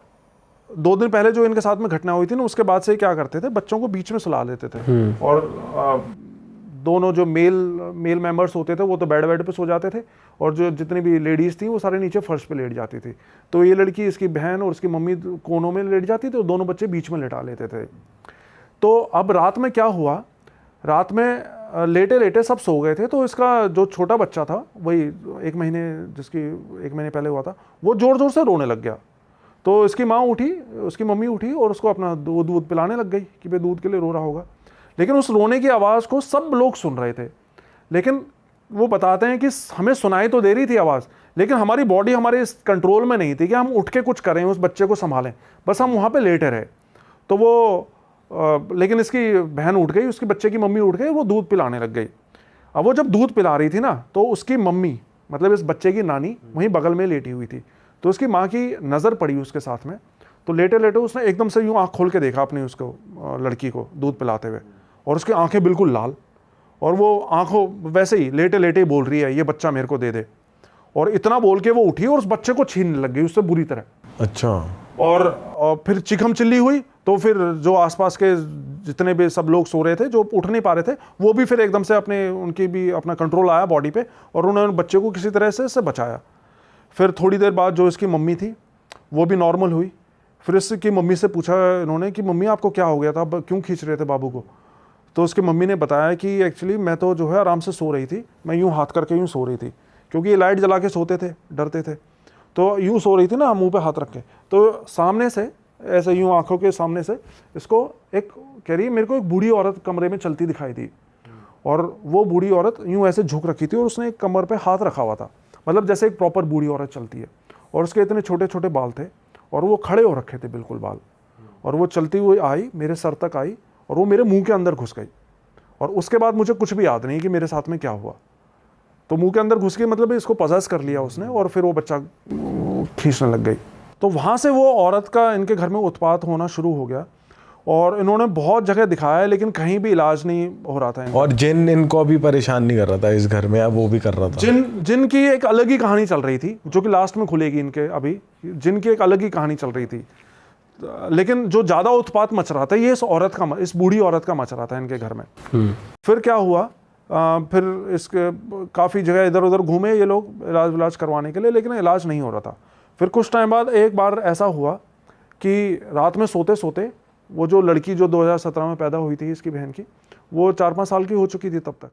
2 दिन पहले जो इनके साथ में घटना हुई थी ना, उसके बाद से क्या करते थे, बच्चों को बीच में सुला लेते थे। और दोनों जो मेल मेंबर्स होते थे वो तो बेड पे सो जाते थे, और जो जितनी भी लेडीज़ थी वो सारे नीचे फर्श पे लेट जाती थी। तो ये लड़की, इसकी बहन और उसकी मम्मी कोनों में लेट जाती थी और दोनों बच्चे बीच में लेटा लेते थे। तो अब रात में क्या हुआ, रात में लेटे लेटे सब सो गए थे, तो इसका जो छोटा बच्चा था, वही 1 महीने पहले हुआ था, वो ज़ोर ज़ोर से रोने लग गया। तो इसकी माँ उठी, उसकी मम्मी उठी और उसको अपना दूध पिलाने लग गई कि भाई दूध के लिए रो रहा होगा। लेकिन उस रोने की आवाज़ को सब लोग सुन रहे थे, लेकिन वो बताते हैं कि हमें सुनाई तो दे रही थी आवाज़, लेकिन हमारी बॉडी हमारे इस कंट्रोल में नहीं थी कि हम उठ के कुछ करें, उस बच्चे को संभालें, बस हम वहाँ पे लेटे रहे। तो वो लेकिन इसकी बहन उठ गई, उसके बच्चे की मम्मी उठ गई, वो दूध पिलाने लग गई। अब वो जब दूध पिला रही थी ना, तो उसकी मम्मी, मतलब इस बच्चे की नानी, वहीं बगल में लेटी हुई थी। तो उसकी माँ की नज़र पड़ी उसके साथ में, तो लेटे लेटे उसने एकदम से यूँ आँख खोल के देखा अपनी उसको लड़की को दूध पिलाते हुए, और उसकी आंखें बिल्कुल लाल, और वो आंखों वैसे ही लेटे लेटे ही बोल रही है, ये बच्चा मेरे को दे दे। और इतना बोल के वो उठी और उस बच्चे को छीनने लग गई उससे बुरी तरह। अच्छा। और फिर चिखम चिल्ली हुई, तो फिर जो आसपास के जितने भी सब लोग सो रहे थे, जो उठ नहीं पा रहे थे, वो भी फिर एकदम से उनकी भी अपना कंट्रोल आया बॉडी पे, और उन्होंने बच्चे को किसी तरह से इससे बचाया। फिर थोड़ी देर बाद जो इसकी मम्मी थी वो भी नॉर्मल हुई। फिर इसकी मम्मी से पूछा इन्होंने कि मम्मी आपको क्या हो गया था, क्यों खींच रहे थे बाबू को। तो उसकी मम्मी ने बताया कि एक्चुअली मैं तो जो है आराम से सो रही थी, मैं यूँ हाथ करके यूँ सो रही थी, क्योंकि ये लाइट जला के सोते थे, डरते थे, तो यूँ सो रही थी ना मुंह पे हाथ रख के। तो सामने से ऐसे यूँ आंखों के सामने से इसको एक कह रही है, मेरे को एक बूढ़ी औरत कमरे में चलती दिखाई दी, और वो बूढ़ी औरत यूँ ऐसे झुक रखी थी और उसने एक कमर पे हाथ रखा हुआ था, मतलब जैसे एक प्रॉपर बूढ़ी औरत चलती है, और उसके इतने छोटे छोटे बाल थे और वो खड़े हो रखे थे बिल्कुल बाल, और वो चलती हुई आई, मेरे सर तक आई और वो मेरे मुंह के अंदर घुस गई। और उसके बाद मुझे कुछ भी याद नहीं कि मेरे साथ में क्या हुआ। तो मुंह के अंदर घुस गई, मतलब इसको पजेस कर लिया उसने, और फिर वो बच्चा खींचने लग गई। तो वहाँ से वो औरत का इनके घर में उत्पात होना शुरू हो गया, और इन्होंने बहुत जगह दिखाया लेकिन कहीं भी इलाज नहीं हो रहा था इनका। और जिन इनको भी परेशान नहीं कर रहा था इस घर में, अब वो भी कर रहा था। जिन की एक अलग ही कहानी चल रही थी, जो कि लास्ट में खुलेगी इनके अभी, जिनकी एक अलग ही कहानी चल रही थी। लेकिन जो ज़्यादा उत्पात मच रहा था ये इस बूढ़ी औरत का मच रहा था इनके घर में। फिर क्या हुआ, फिर इसके काफ़ी जगह इधर उधर घूमे ये लोग इलाज करवाने के लिए, लेकिन इलाज नहीं हो रहा था। फिर कुछ टाइम बाद एक बार ऐसा हुआ कि रात में सोते सोते वो जो लड़की जो 2017 में पैदा हुई थी इसकी बहन की, वो 4-5 साल की हो चुकी थी तब तक।